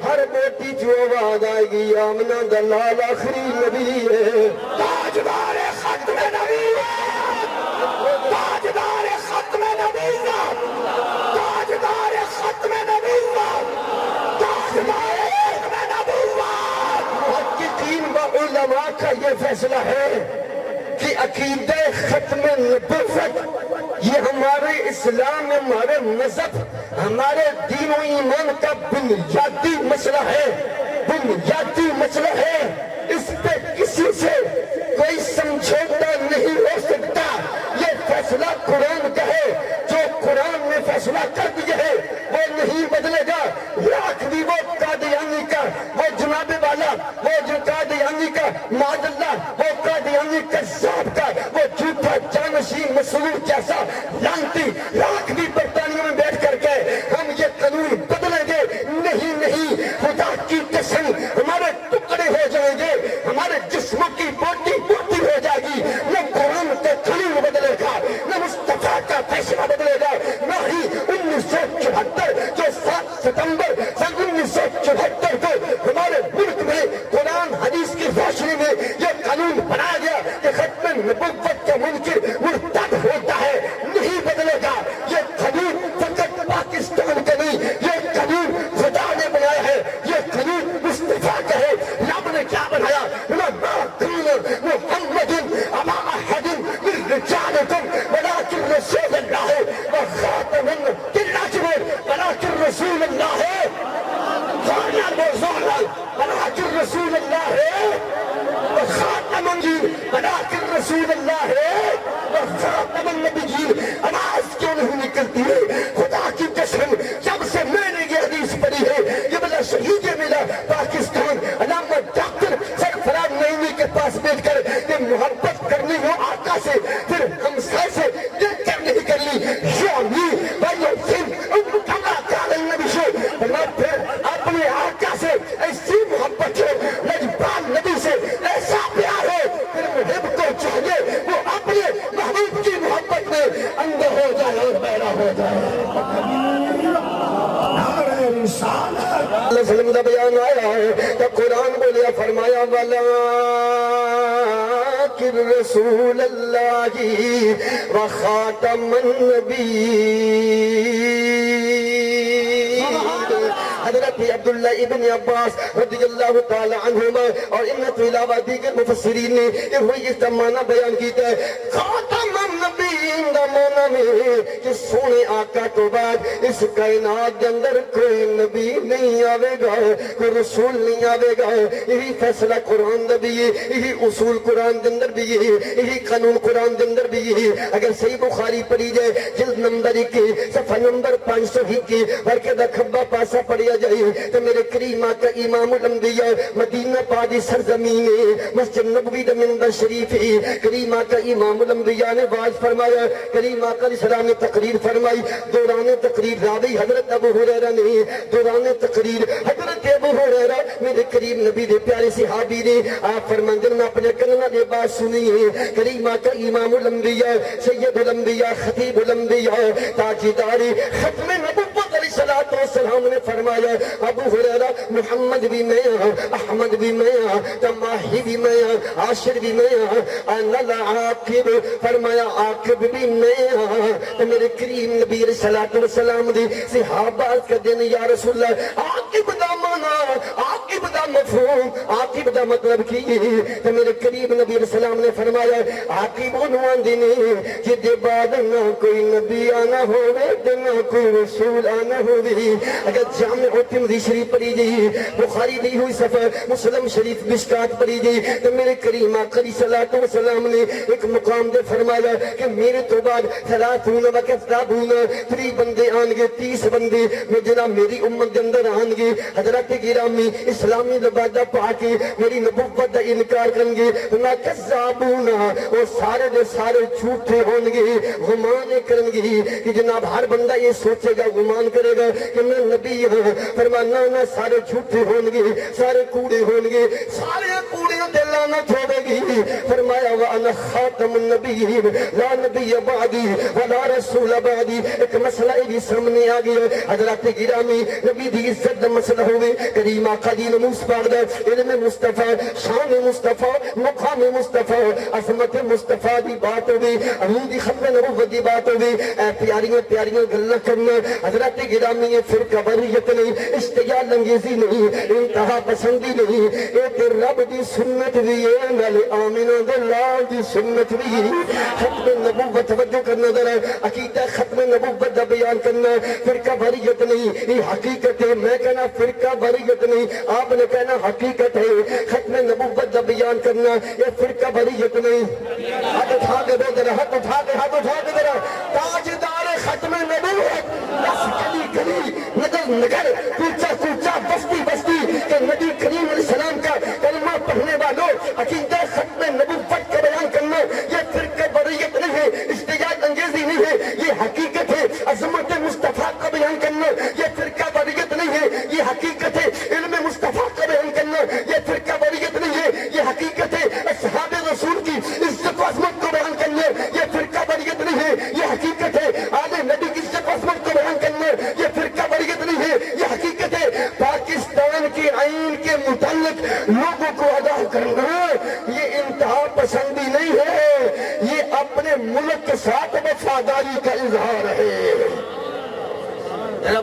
ہر بوٹی جو آواز آئے گی آمنہ دا لال آخری نبی ہے تاجدار ختم نبوت تاجدار ختم نبوت تاجدار ختم نبوت تاجدار ختم نبوت محققین و علماء کا یہ فیصلہ ہے کہ عقیدہ ختم نبوت یہ ہمارے اسلام ہمارے مذہب ہمارے دین و ایمان کا بنیادی مسئلہ ہے بنیادی مسئلہ ہے اس پہ کسی سے کوئی سمجھوتا نہیں ہو سکتا یہ فیصلہ قرآن کا ہے جو قرآن نے فیصلہ کر دیا ہے وہ نہیں بدلے گا لاکھ بھی وہ قادیانی کا وہ جناب والا وہ جو قادیانی کا معاذ اللہ وہ قادیانی کذاب کا وہ جھوٹا جانشین مسعود جیسا لانتی لاکھ بھی برطانیہ میں بیٹھ کر کے ہم یہ قانون بدلیں گے نہیں نہیں خدا کی قسم ہمارے ٹکڑے ہو جائیں گے ہمارے جسموں کی بوٹی بوٹی ہو جائے گی نہ قرآن کا قانون بدلے گا نہ مصطفیٰ کا فیصلہ بدلے گا نہ ہی 1974 جو 7 ستمبر سن 1974 کو ہمارے ملک میں قرآن حدیث کی روشنی میں یہ قانون بنایا گیا کہ ختم نبوت کا منکر مرتد ہوتا ہے نہیں بدلے گا یہ قانون فقط پاکستان کا نہیں یہ قانون خدا نے بنایا ہے یہ قانون مصطفیٰ کا ہے رب نے کیا بنایا محمد ابا احد من رجالکم ولکن رسول اللہ وخاتم النبیین ولکن رسول اللہ ولكن رسول الله وخاتم النبيين ولكن رسول الله وخاتم النبيين آواز کیوں نہیں نکلتی ہے خدا کی قسم جب سے میں نے یہ حدیث پڑھی ہے یہ بلا شہید ملا پاکستان علامہ ڈاکٹر سرفراز نعیمی کے پاس بیٹھ کر کہ محبت کرنی ہو آقا سے پھر ہمسائے سے دل کر نہیں کر لی یعنی بھائیو سن کما کال النبی شو پھر اپنے آقا سے ایسی محبت ہو لجبال نبی سے ایسا پیار ہو پھر محب کو چاہیے وہ اپنے محبوب کی محبت میں اندر ہو جائے اور پیدا ہو جائے اللہ علیہ وسلم کا بیان آیا ہے کہ قرآن بولیا فرمایا وَلَٰكِنْ رَسُولَ اللَّهِ وَخَاتَمَ النَّبِيِّينَ حضرت عبداللہ ابن عباس رضی اللہ تعالی عنہما اور ان کے علاوہ دیگر مفسرین نے وہی اس کا معنی بیان کیتا ہے خاتم النبیین دا معنی میں کہ سونے آقا تو بعد اس کائنات کے اندر کوئی نبی نہیں آوے گا، کوئی رسول نہیں آوے گا. یہی فیصلہ قرآن دا بھی ہے، یہی اصول قرآن کے اندر بھی ہے، یہی قانون قرآن کے اندر بھی ہے. اگر صحیح بخاری پڑھی جائے جلد نمبر 1 صفحہ نمبر 501 ورکے دا کھبا پاسا پڑھیا جائے تو میرے کریم آقا امام الانبیاء مدینہ پاک سرزمین مسجد نبوی دا منبر شریف ہے. کریم آقا امام الانبیاء نے واعظ فرمایا، کریم آقا علیہ السلام نے تقریر فرمائی. دوران تقریر راوی حضرت ابو ہریرہ نے، دوران تقریر حضرت ابو ہریرہ میرے کریم نبی دے پیارے صحابی نے آپ فرماندے میں اپنے کنوں دے بات سنی ہے. کریم آقا امام الانبیاء سید الانبیاء خطیب الانبیاء تاجدار ختم نبوت علیہ الصلوۃ والسلام نے فرمایا ابو ہریرہ محمد بھی میں ہوں، احمد بھی میں ہوں، تماہی بھی میں ہوں، عاشر بھی میں ہوں، انا العاقب فرمایا عاقب بھی میں ہوں. تو میرے کریم نبی علیہ الصلوۃ والسلام دی صحابہ کہتے ہیں یا رسول اللہ عاقب دا معنی، عاقب دا مفہوم، عاقب دا مطلب کی ہے. تو میرے کریم نبی علیہ السلام نے فرمایا عاقب عنوان دینے جدے بعد نہ کوئی نبی آنا ہوئے نہ کوئی رسول آنا ہوئے. اگر جامع ترمذی شریف پڑھی جائے، بخاری دی ہوئی صفحہ مسلم شریف مشکات پڑھی جائے تو میرے کریم آقا علیہ الصلوۃ والسلام نے ایک مقام دے فرمایا کہ میرے تو بعد 30 وکذابون 30 بندے آن گے، 30 بندے میں جناب میری امت کے اندر آن گے. حضرت گرامی اسلامی لبادہ پا کے میری نبوت دا انکار کریں گے. نہ کذابون وہ سارے دے سارے جھوٹے ہوں گے، گمان کریں گے کہ جناب ہر بندہ یہ سوچے گا، گمان کرے گا کہ میں نبی ہوں. فرمانا نہ سارے جھوٹے ہوں گے، سارے کوڑے ہوں گے، سارے کوڑے تے لعنت ہوے گی. فرمایا وانا خاتم النبیین لا نبی بعدی ولا رسول بعدی. ایک مسئلہ یہ سامنے آ گیا حضرت گرامی نبی دی عزت دا مسئلہ ہوئے. کریم آقا دی نموس پاک دا علم مصطفیٰ، شان مصطفیٰ، مقام مصطفیٰ، عظمت مصطفیٰ دی بات ہوئے، امین دی ختم نبوت دی بات ہوئے. اے پیاریاں پیاریاں گلہ کرنا حضرت گرامی یہ فرقہ واریت نہیں، اشتغال انگیزی نہیں، انتہا پسندی نہیں. اے تے رب دی سنت بھی ہے نالے آمینہ دے لال دی سنت بھی. ختم نبوت توجہ کرنا ذرا عقیدہ ختم نبوت دا بیان کرنا. فرقہ واریت نہیں، یہ حقیقت ہے. میں کہنا فرقہ واریت نہیں، آپ نے کہنا حقیقت ہے. ختم نبوت دا بیان کرنا یہ فرقہ واریت نہیں. ہاتھ اٹھا کے دو ذرا، ہاتھ اٹھا کے، ہاتھ اٹھا کے ذرا. تاجدار ختم نبوت بس گلی گلی نگر نگر کوچہ کوچہ بستی بستی کہ نبی کریم علیہ السلام کا کلمہ پڑھنے والوں عقیدہ ختم نبوت کا بیان کرنا یہ فرقہ واریت نہیں ہے، اشتغال انگیزی نہیں ہے، یہ حقیقت ہے. عظمت مصطفیٰ کا بیان کرنا یہ فرقہ واریت نہیں ہے، یہ حقیقت ہے. علم مصطفیٰ کا بیان کرنا یہ فرقہ واریت نہیں ہے، یہ حقیقت ہے. اصحاب رسول کی عزت و عظمت کو بیان کرنا یہ فرقہ واریت نہیں ہے، یہ حقیقت ہے. آل نبی کی عزت و عظمت کو بیان کرنا یہ فرقہ واریت نہیں ہے، یہ حقیقت ہے. پاکستان کی آئین کے متعلق لوگوں کو آگاہ کرنا یہ انتہا پسندی نہیں ہے، یہ اپنے ملک کے ساتھ وفاداری کا اظہار ہے. ذرا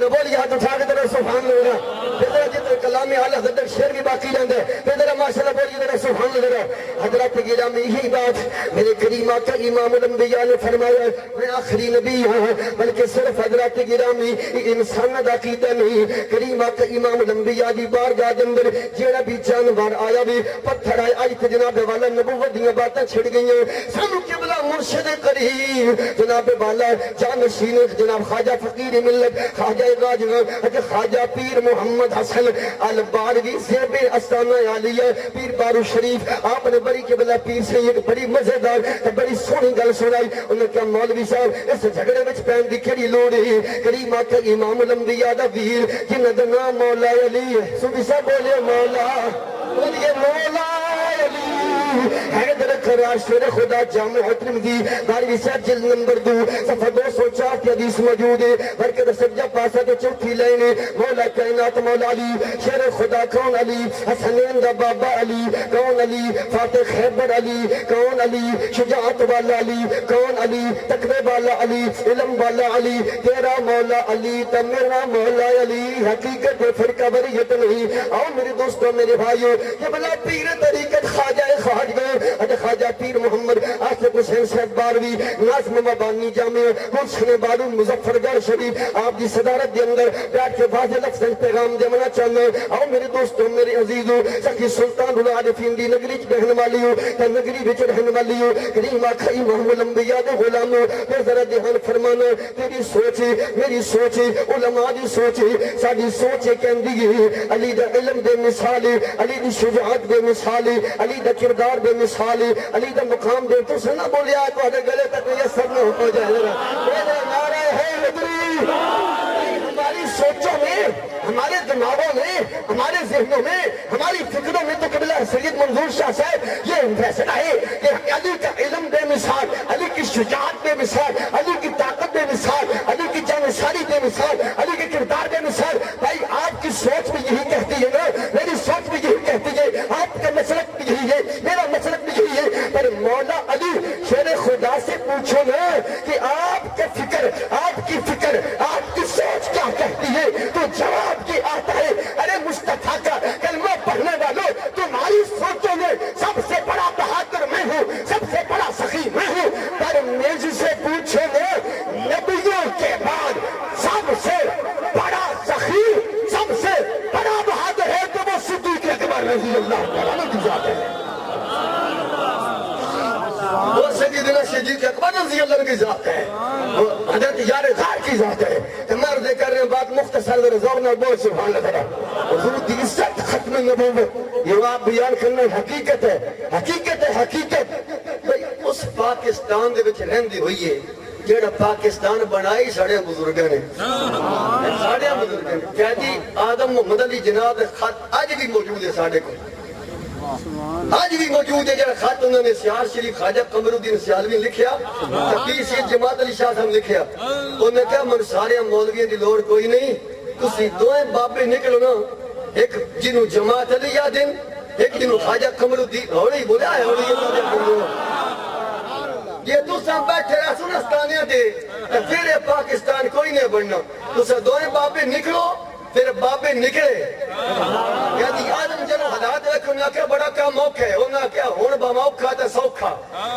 بولیے ہاتھ اٹھا کے ذرا سبحان اللہ. ذرا جتنے کلام اعلیٰ حضرت شعر بھی باقی رہتا ہے ذرا ماشاءاللہ بولیے ذرا سبحان اللہ. حضرت گرامی یہی بات میرے کریم آقا امام الانبیاء نے فرمایا میں آخری نبی ہوں، بلکہ صرف حضرت گرامی انسان دا عقیدہ نہیں. کریم آقا امام الانبیاء دی بارگاہ دے اندر جیڑا بھی جانور آیا بھی پتھر آئے آئی تے جناب والا نبوت دیاں باتاں چھڑ گئیاں. سانو قبلہ مرشد کریم جناب والا جانشین جناب خواجہ فقیر ملت خواجہ راجہ خواجہ پیر محمد حسن الباروی زیب استانہ عالیہ پیر بارو شریف آپ نے بڑی قبلہ پیر سے ایک بڑی مزیدار بڑی سونی گل سنائی. انہوں نے کہا مولوی صاحب اس جھگڑے وچ پین دی کیڑی لوڑ ہے؟ کریم آقا امام الانبیاء دا ویر جنہاں دا نام مولا علی ہے. سبھی سب بولے مولا، بولیے مولا علی حیدر کرا شیر خدا جامع ترمذی داری صاحب جلد نمبر 2 صفحہ 204 کی حدیث موجود ہے برکت سجدہ پاسا کے چوتھی لائن مولا کائنات مولا علی شیر خدا کون علی حسنین دا بابا علی کون علی فاتح خیبر علی کون علی شجاعت والا علی کون علی تقوی والا علی علم والا علی تیرا مولا علی تو میرا مولا علی حقیقت فرقہ وریت نہیں. آؤ میرے دوستوں میرے بھائیوں یہ بلا پیر طریقت خواجہ خواجہ خواجہ پیر محمد آصف حسین صاحب باروی ناظم مبانی جامع گلشن بارو مظفر گڑھ شریف آپ کی صدارت کے اندر بیٹھ کے واضح لفظ پیغام دینا چاہنا. آؤ میرے دوستوں میرے عزیزوں سخی سلطان العارفین دی نگری چ رہن والی ہو تے نگری وچ رہن والی ہو کریم آخری محمد انبیاء دے غلاموں پھر ذرا دھیان فرمانا تیری سوچ میری سوچ علماء دی سوچ ساری سوچ کہندی ہے علی دا علم دے مثال علی دی شجاعت دے مثال علی دا کردار دے مثال علی دا مقام دے تو سنا بولیا تو گلے تک یہ سب نہ ہو جائے میرے نعرہ ہے حیدری. ہماری سوچوں میں ہمارے دماغوں میں ہمارے ذہنوں میں ہماری فکروں میں تو قبلہ سید منظور شاہ صاحب یہ فیصلہ ہے کہ علی کا علم بے مثال علی کی شجاعت بے مثال علی کی طاقت بے مثال علی کی جانشاری بے مثال علی کے کردار بے مثال. بھائی آپ کی سوچ بھی یہی کہتی ہے نا میری سوچ بھی یہی کہتی ہے آپ کا مسلک بھی یہی ہے میرا مسلک بھی یہی ہے. پر مولا علی شیر خدا سے پوچھو نا کہ آپ کا فکر آپ کی فکر آپ کی سوچ کیا کہتی ہے تو جواب کی آتا ہے ارے مصطفیٰ کا کلمہ پڑھنے والوں تمہاری سوچوں میں سب سے بڑا بہادر میں ہوں سب سے بڑا سخی میں ہوں. پر میز سے پوچھو نا نبیوں کے بعد سب سے بڑا سخی سب سے بڑا بہادر ہے تو وہ صدیق اکبر رضی اللہ تعالیٰ کی ذات ہے. وہ سیدنا صدیق اکبر رضی اللہ عنہ کی ذات ہے وہ حضرت یار غار کی ذات ہے. مرد کر رہے ہیں بات مختصر رضاؤنا بول سبحان اللہ حضور دی عزت ختم نبوت یہ آپ بیان کرنا حقیقت ہے حقیقت ہے حقیقت. اس پاکستان دے وچ رہندی ہوئی ہے جیڑا پاکستان بنائی ساڑے بزرگاں نے ساڑے بزرگاں نے قیدی آدم محمد علی جناح دا خط آج بھی موجود ہے ساڑے کو آج بھی موجود ہے. جڑا خط انہوں نے سیال شریف خواجہ قمر الدین سیالوی لکھیا تقدیر سید جماعت علی شاہ صاحب لکھیا انہوں نے کہا من سارے مولویوں دی لوڑ کوئی نہیں تسی دوئے بابے نکلو نا ایک جنہوں جماعت علی یادن ایک جنہوں خواجہ قمر الدین ہوڑی بولیا ہے ہوڑی یہ تو سب بیٹھے رہا سن استانیاں دے پھر پاکستان کوئی نہیں بننا تسا دوئے بابے نکلو پھر بابے نکلے یعنی آدم جنہوں حالات رکھو انہاں کیا بڑا کام موقع ہے انہاں کیا ہون با موقع تا سوکھا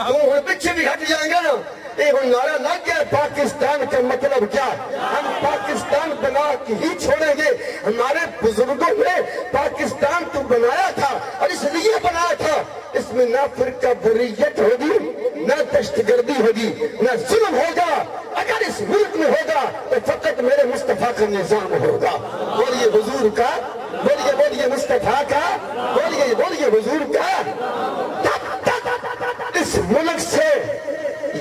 تو ہون پچھے بھی ہٹ جائیں گا نا یہ ہون نعرہ لگ گیا پاکستان کا مطلب کیا ہم پاکستان بنا کے ہی چھوڑیں گے. ہمارے بزرگوں نے پاکستان تو بنایا تھا اور اس لیے بنایا تھا اس میں نہ فرقہ بریت ہوگی نہ دہشت گردی ہوگی نہ ظلم ہوگا. اگر اس ملک میں ہوگا تو فقط میرے مصطفیٰ کا نظام ہوگا. بولیے حضور کا بولیے مصطفیٰ کا بولیے حضور کا. اس ملک سے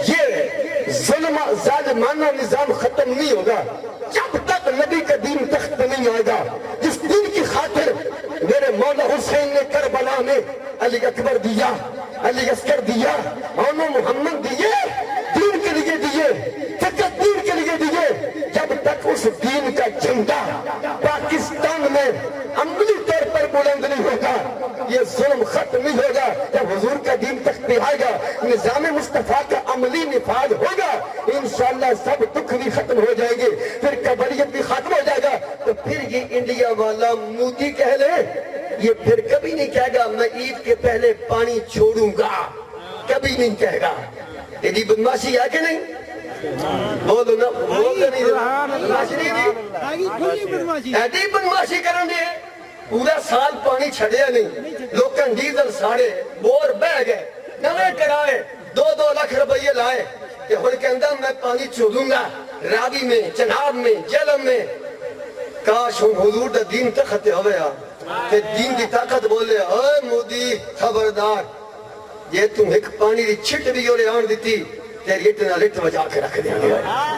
یہ ظالمانہ نظام ختم نہیں ہوگا جب تک نبی کا دین تخت پہ نہیں آئے گا. جس دین کی خاطر میرے مولا حسین نے کربلا میں علی اکبر دیا علی اصغر دیا اونو محمد دیے دین کے لیے دیے فقط دین کے لیے دیے. جب تک اس دین کا جھنڈا پاکستان میں عملی طور پر بلند نہیں ہوگا یہ ظلم ختم نہیں ہوگا. جب حضور کا دین تخت پہ آئے گا نظام مصطفیٰ کا عملی نفاذ ہوگا انشاءاللہ سب دکھ بھی ختم ہو جائیں گے پھر قبلیت بھی ختم ہو جائے گا. تو پھر یہ انڈیا والا مودی کہہ لے یہ پھر کبھی نہیں کہے گا میں عید کے پہلے پانی چھوڑوں گا کبھی نہیں کہے گا. یہ بدماشی ہے کہ نہیں بولو نا بولتے نہیں ایڈی بدماشی کرن دے پورا سال پانی چھڑیا نہیں لوکاں ڈیزل ساڑے بور بہ گئے نویں کرائے 2 لاکھ روپیے لائے کہ ہن کہندا میں پانی چھوڑوں گا راوی میں چناب میں جہلم میں. کاش ہن حضور دا دین تخت ہوئے کہ دین دی طاقت بولے اے مودی خبردار یہ تم ایک پانی دی چھٹ بھی اور آن دیتی تیری اٹ نال اٹ وجا کے رکھ دیں گے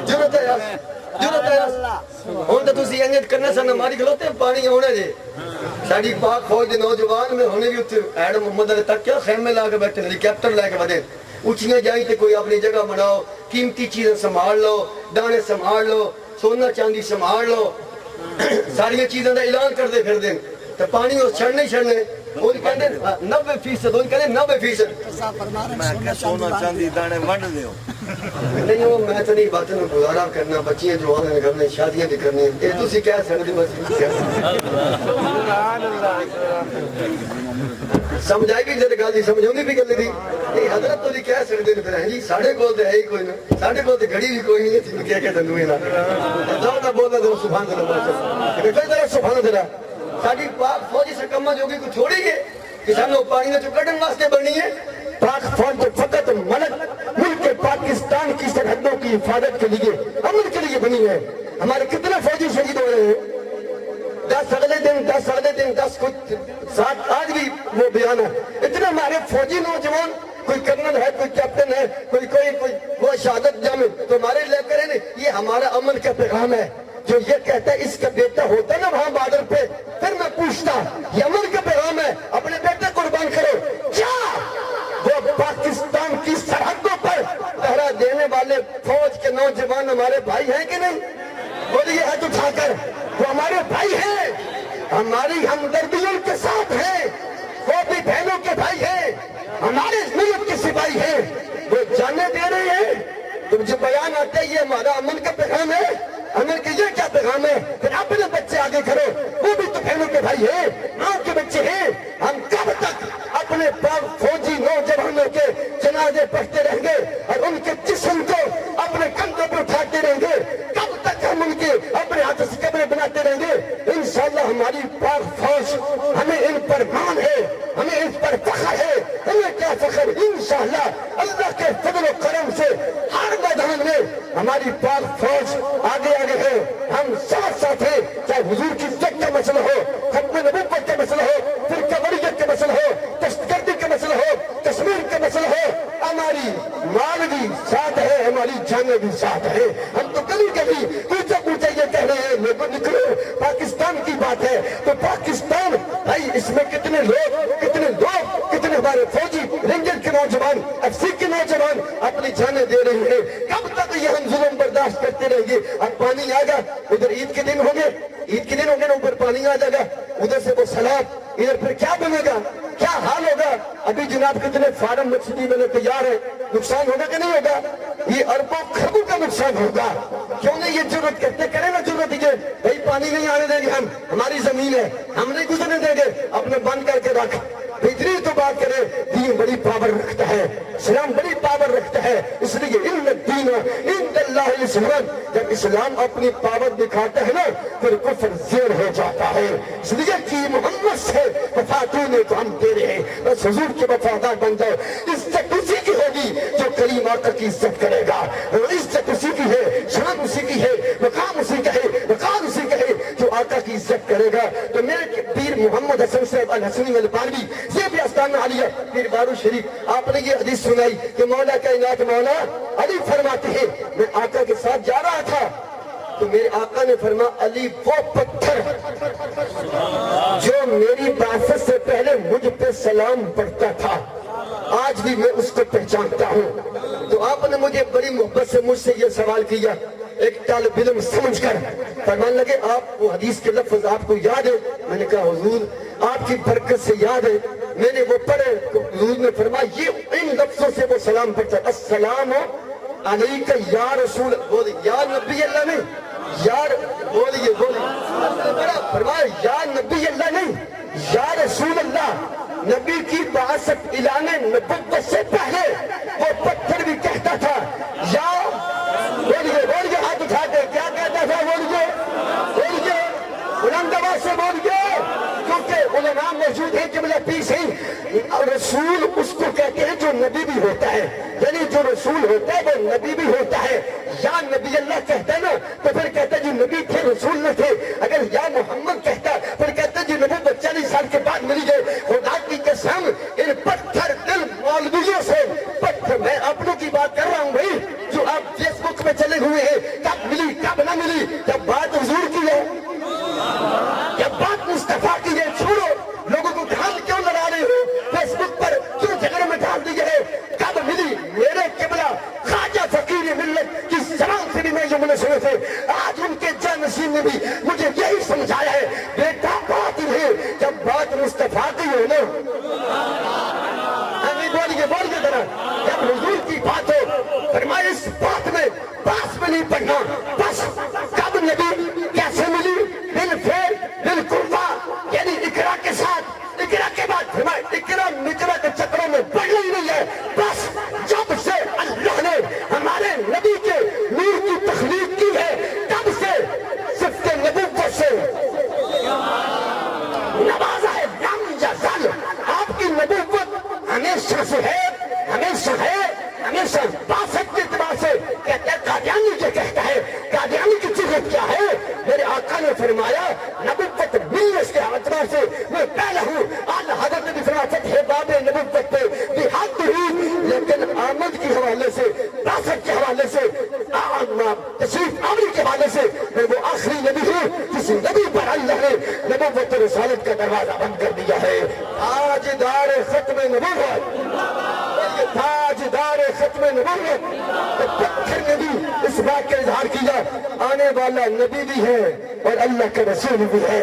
ضرورت ہے یار ضرورت ہے یار ہوں تو تسی انجت کرنے سن ہماری کھلوتے پانی ہونے جے ساڑی پاک فوج دے نوجوان میں ہونے بھی اتنے ایڈ محمد علی تک کیا خیمے لا کے بیٹھے ہیلی کیپٹر لے کے بدے اچھیاں جائیں تے کوئی اپنی جگہ بناؤ قیمتی چیزیں سنبھال لو دانے سنبھال لو سونا چاندی سنبھال لو ساری چیزوں کا اعلان کر دے پھر دیں تو پانی وہ چھڑنے چھڑنے وہ کہتے ہیں 90% وہ کہتے ہیں 90% میں سونا چاندی دانے ونڈ دیو نہیں وہ میں تو نہیں باتیں میں گزارا کرنا بچیاں جو آنے کرنے شادیاں بھی کرنی یہ تو اسی کہہ سکتے بس سمجھ آئی بھی جب گل سمجھوں گی بھی گل تھی یہ حضرت تو کہہ سکتے ہیں پھر جی ساڑھے کو تو ہے ہی کوئی نہ ساڑھے کو تو گھڑی بھی کوئی نہیں تھی کیا کہتے ہیں جاؤ نہ بولنا دو سبحان اللہ کوئی طرح سبحان اللہ ساڑھی پاک فوجی سے کمہ جو کو چھوڑی گے کہ سانو پانی میں جو کٹن واسطے بنی ہے پاک فوج جو فقط ملک ملک پاکستان کی سرحدوں کی حفاظت کے لیے امن کے لیے بنی ہے ہمارے کتنے فوجی شہید ہو رہے ہیں 10 اگلے دن 10 کچھ ساتھ آج بھی وہ بیان ہے اتنے ہمارے فوجی نوجوان کوئی کرنل ہے کوئی کیپٹن ہے کوئی وہ شہادت جامع تو ہمارے لے کر یہ ہمارا امن کا پیغام ہے جو یہ کہتا ہے اس کا بیٹا ہوتا نا وہاں بارڈر پہ پھر میں پوچھتا یہ امن کا پیغام ہے اپنے بیٹے قربان کرو کیا وہ پاکستان کی سرحدوں پر پہرا دینے والے فوج کے نوجوان ہمارے بھائی ہیں کہ نہیں بولیے ہاتھ اٹھا کر وہ ہمارے بھائی ہیں ہماری ہمدردی ان کے ساتھ ہے وہ بھی بہنوں کے بھائی ہیں ہمارے ملک کے سپاہی ہیں وہ جانے دے رہے ہیں تم جو بیان آتا ہے یہ ہمارا امن کا پیغام ہے امن کے یہ کیا پیغام ہے پھر اپنے بچے آگے کرو وہ بھی تو بہنوں کے بھائی ہیں ماں کے بچے ہیں ہم کب تک اپنے فوجی نوجوانوں کے جنازے پڑھتے رہیں گے اور ان کے جسم کو اپنے کندھوں پہ اٹھاتے رہیں گے کب تک ہم ان کے اپنے ہاتھ سے قبریں بناتے رہیں گے انشاءاللہ ہماری پاک فوج ہمیں ان پر مان ہے ہمیں ان پر فخر ہے ہمیں کیا فخر انشاءاللہ اللہ کے فضل و کرم سے ہر میدان میں ہماری پاک فوج آگے ہے ہم ساتھ ساتھ ہیں چاہے حضور کی عزت کا مسئلہ ہو ختم نبوت کا مسئلہ ہو فرقہ واریت کا مسئلہ ہو دہشت گردی کا مسئلہ ہو کشمیر کا مسئلہ ہو ہماری مال بھی ساتھ ہے ہماری جانیں بھی ساتھ ہے ہم تو کبھی پوچھا یہ کہہ رہے ہیں لوگوں نکلو پاکستان کی بات ہے تو پاکستان بھائی اس میں کتنے ہمارے فوجی رینجر کے نوجوان ایف سی کے نوجوان اپنی جانیں دے رہے ہیں کب تک یہ ہم ظلم برداشت کرتے رہیں گے اب پانی آ گا ادھر عید کے دن ہوں گے نا اوپر پانی آ جائے گا ادھر سے وہ سیلاب ادھر پھر کیا بنے گا کیا حال ہوگا ابھی جناب کتنے فارم مچھلی میں تیار ہے نقصان ہوگا کہ نہیں ہوگا یہ اربوں خربوں کا نقصان ہوگا کیوں نہیں یہ ضرورت کریں نا ضرورت یہ بھائی پانی نہیں آنے دیں گے ہماری زمین ہے ہم نہیں گزرنے دیں گے اپنے بند کر کے رکھ اتنی تو بات کرے دین بڑی پاور رکھتا ہے اسلام بڑی پاور رکھتا ہے اس لیے ان الدین عند اللہ الاسلام جب اسلام اپنی پاور دکھاتا ہے نا پھر کفر زیر ہو جاتا ہے اس لیے کہ محمد سے وفاتوں نے تو ہم دے رہے ہیں بس حضور کے وفادار بن جاؤ عزت اسی کی ہوگی جو کریم آقا کی عزت کرے گا عزت اسی کی ہے شان اسی کی ہے مقام اسی کا ہے وقار اسی کا ہے جو آقا کی عزت کرے گا تو میرے پیر محمد حسن صاحب الحسنی البانوی یہ بھی آستان میں علی ہے پیر بارو شریف آپ نے یہ حدیث سنائی کہ مولا کائنات مولا علی فرماتے ہیں میں آقا کے ساتھ جا رہا تھا تو میرے آقا نے فرمایا علی وہ پتھر جو میری بعثت سے پہلے مجھ پہ سلام پڑھتا تھا آج بھی میں اس کو پہچانتا ہوں تو آپ نے مجھے بڑی محبت سے مجھ سے یہ سوال کیا ایک طالب علم سمجھ کر فرمان لگے آپ وہ حدیث کے لفظ آپ کو یاد ہے میں نے کہا حضور آپ کی برکت سے یاد ہے میں نے وہ پڑھے حضور نے فرمایا یہ ان لفظوں سے وہ سلام پڑھتا السلام علیکہ یا رسول بولی یا نبی اللہ نہیں یار بولیے فرمایا یا نبی اللہ نہیں یا رسول اللہ نبی کی بعثت اعلان نبوت سے پہلے وہ پتھر بھی کہتا تھا یا بولیے ہاتھ اٹھا کے کیا کہتا تھا بولیے بلند آواز سے بولیے کیونکہ علماء موجود ہیں کہ مجھے پیس ہی رسول اس کو کہتے ہیں جو نبی بھی ہوتا ہے یعنی جو رسول ہوتا ہے وہ نبی بھی ہوتا ہے یا نبی اللہ کہتا ہے نا تو پھر کہتا ہے جو نبی تھے رسول نہ تھے اگر یا محمد کہتا پھر کہتا ہے جو نبی 40 سال کے بعد ملی گئے خدا کی قسم ان پتھر دل مولویوں سے پتھر میں اپنوں کی بات کر رہا ہوں بھائی جب حضور کی بات ہو فرمایا اس بات میں باس میں نہیں پڑھنا. بس کب نبی کیسے ملی؟ بالفعل بالقربہ، یعنی اقرا کے ساتھ، اقرا کے بعد فرمایا اقرا مقرا کے چکروں میں پڑھنا ہی نہیں ہے. بس جب سے اللہ نے ہمارے نبی کے نور کی تخلیق کی ہے تب سے صفت نبوت سے نوازا ہے. لم یزل، آپ کی نبوت ہمیشہ سے ہے، ہمیشہ ہے، ہمیشہ. باسط کے اعتبار سے کہتے ہیں قادیانی یہ کہتا ہے، قادیانی کی چیز کیا ہے؟ میرے آقا نے فرمایا نبوت ملت کے اعتبار سے میں پہلا ہوں. آل حضرت نے فرمایا فتح باب نبوت پہ بحق ہی، لیکن آمد کے حوالے سے، باسط کے حوالے سے، تشریف آوری کے حوالے سے میں وہ آخری نبی ہوں جس نبی پر اللہ نے نبوت و رسالت کا دروازہ بند کر دیا ہے. تاجدار ختم نبوت، تاجدار ختم نبوت. تو پتھر نے بھی اس بات کا اظہار کیا آنے والا نبی بھی ہے اور اللہ کا رسول بھی ہے،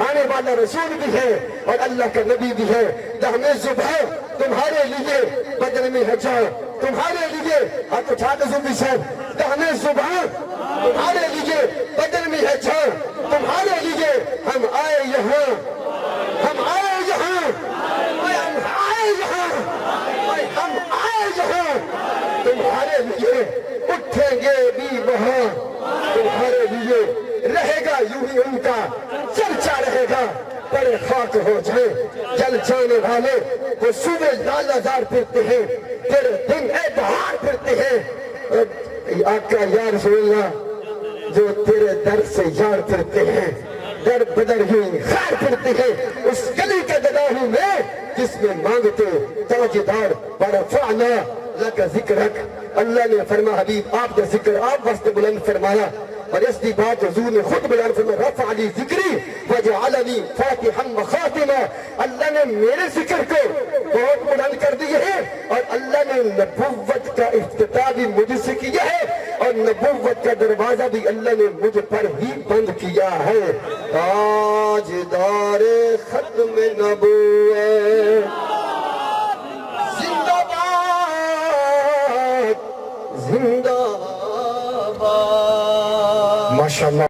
آنے والا رسول بھی ہے اور اللہ کا نبی بھی ہے. دہنے صبح تمہارے لیے بدن میں ہے جان، تمہارے لیے ہاتھ اٹھا دو زبی صاحب. دہنے صبح تمہارے لیے بدن میں ہے جان، تمہارے لیے ہم آئے یہاں، ہم آئے یہاں، ہم آئے یہاں، ہم آئے یہاں تمہارے لیے. اٹھیں گے بھی وہاں تمہارے لیے، رہے گا یوں ہی ان کا چرچا رہے گا. بڑے خاک ہو جائیں جل جانے والے، وہ صبح لال ہزار پھرتے ہیں، پھر دن اے بہار پھرتے ہیں. آقا یا رسول اللہ جو تیرے در سے یار پھرتے ہیں، در بدر ہی خیر پھرتے ہیں اس گلی کے گداہوں میں جس میں مانگتے تاجدار ورفعنا لک ذکرک. اللہ نے فرما حبیب آپ کا ذکر آپ واسطے بلند فرمایا، اور اس کی بات حضور نے خود بیان فرمایا رفع لی ذکری وجعلنی فاتحا وخاتما. اللہ نے میرے ذکر کو بہت بلند کر دیا ہے اور اللہ نے نبوت کا افتتاح بھی مجھ سے کیا ہے اور نبوت کا دروازہ بھی اللہ نے مجھ پر ہی بند کیا ہے. تاجدار ختم نبوت زندہ باد، زندہ باد. ماشاءاللہ.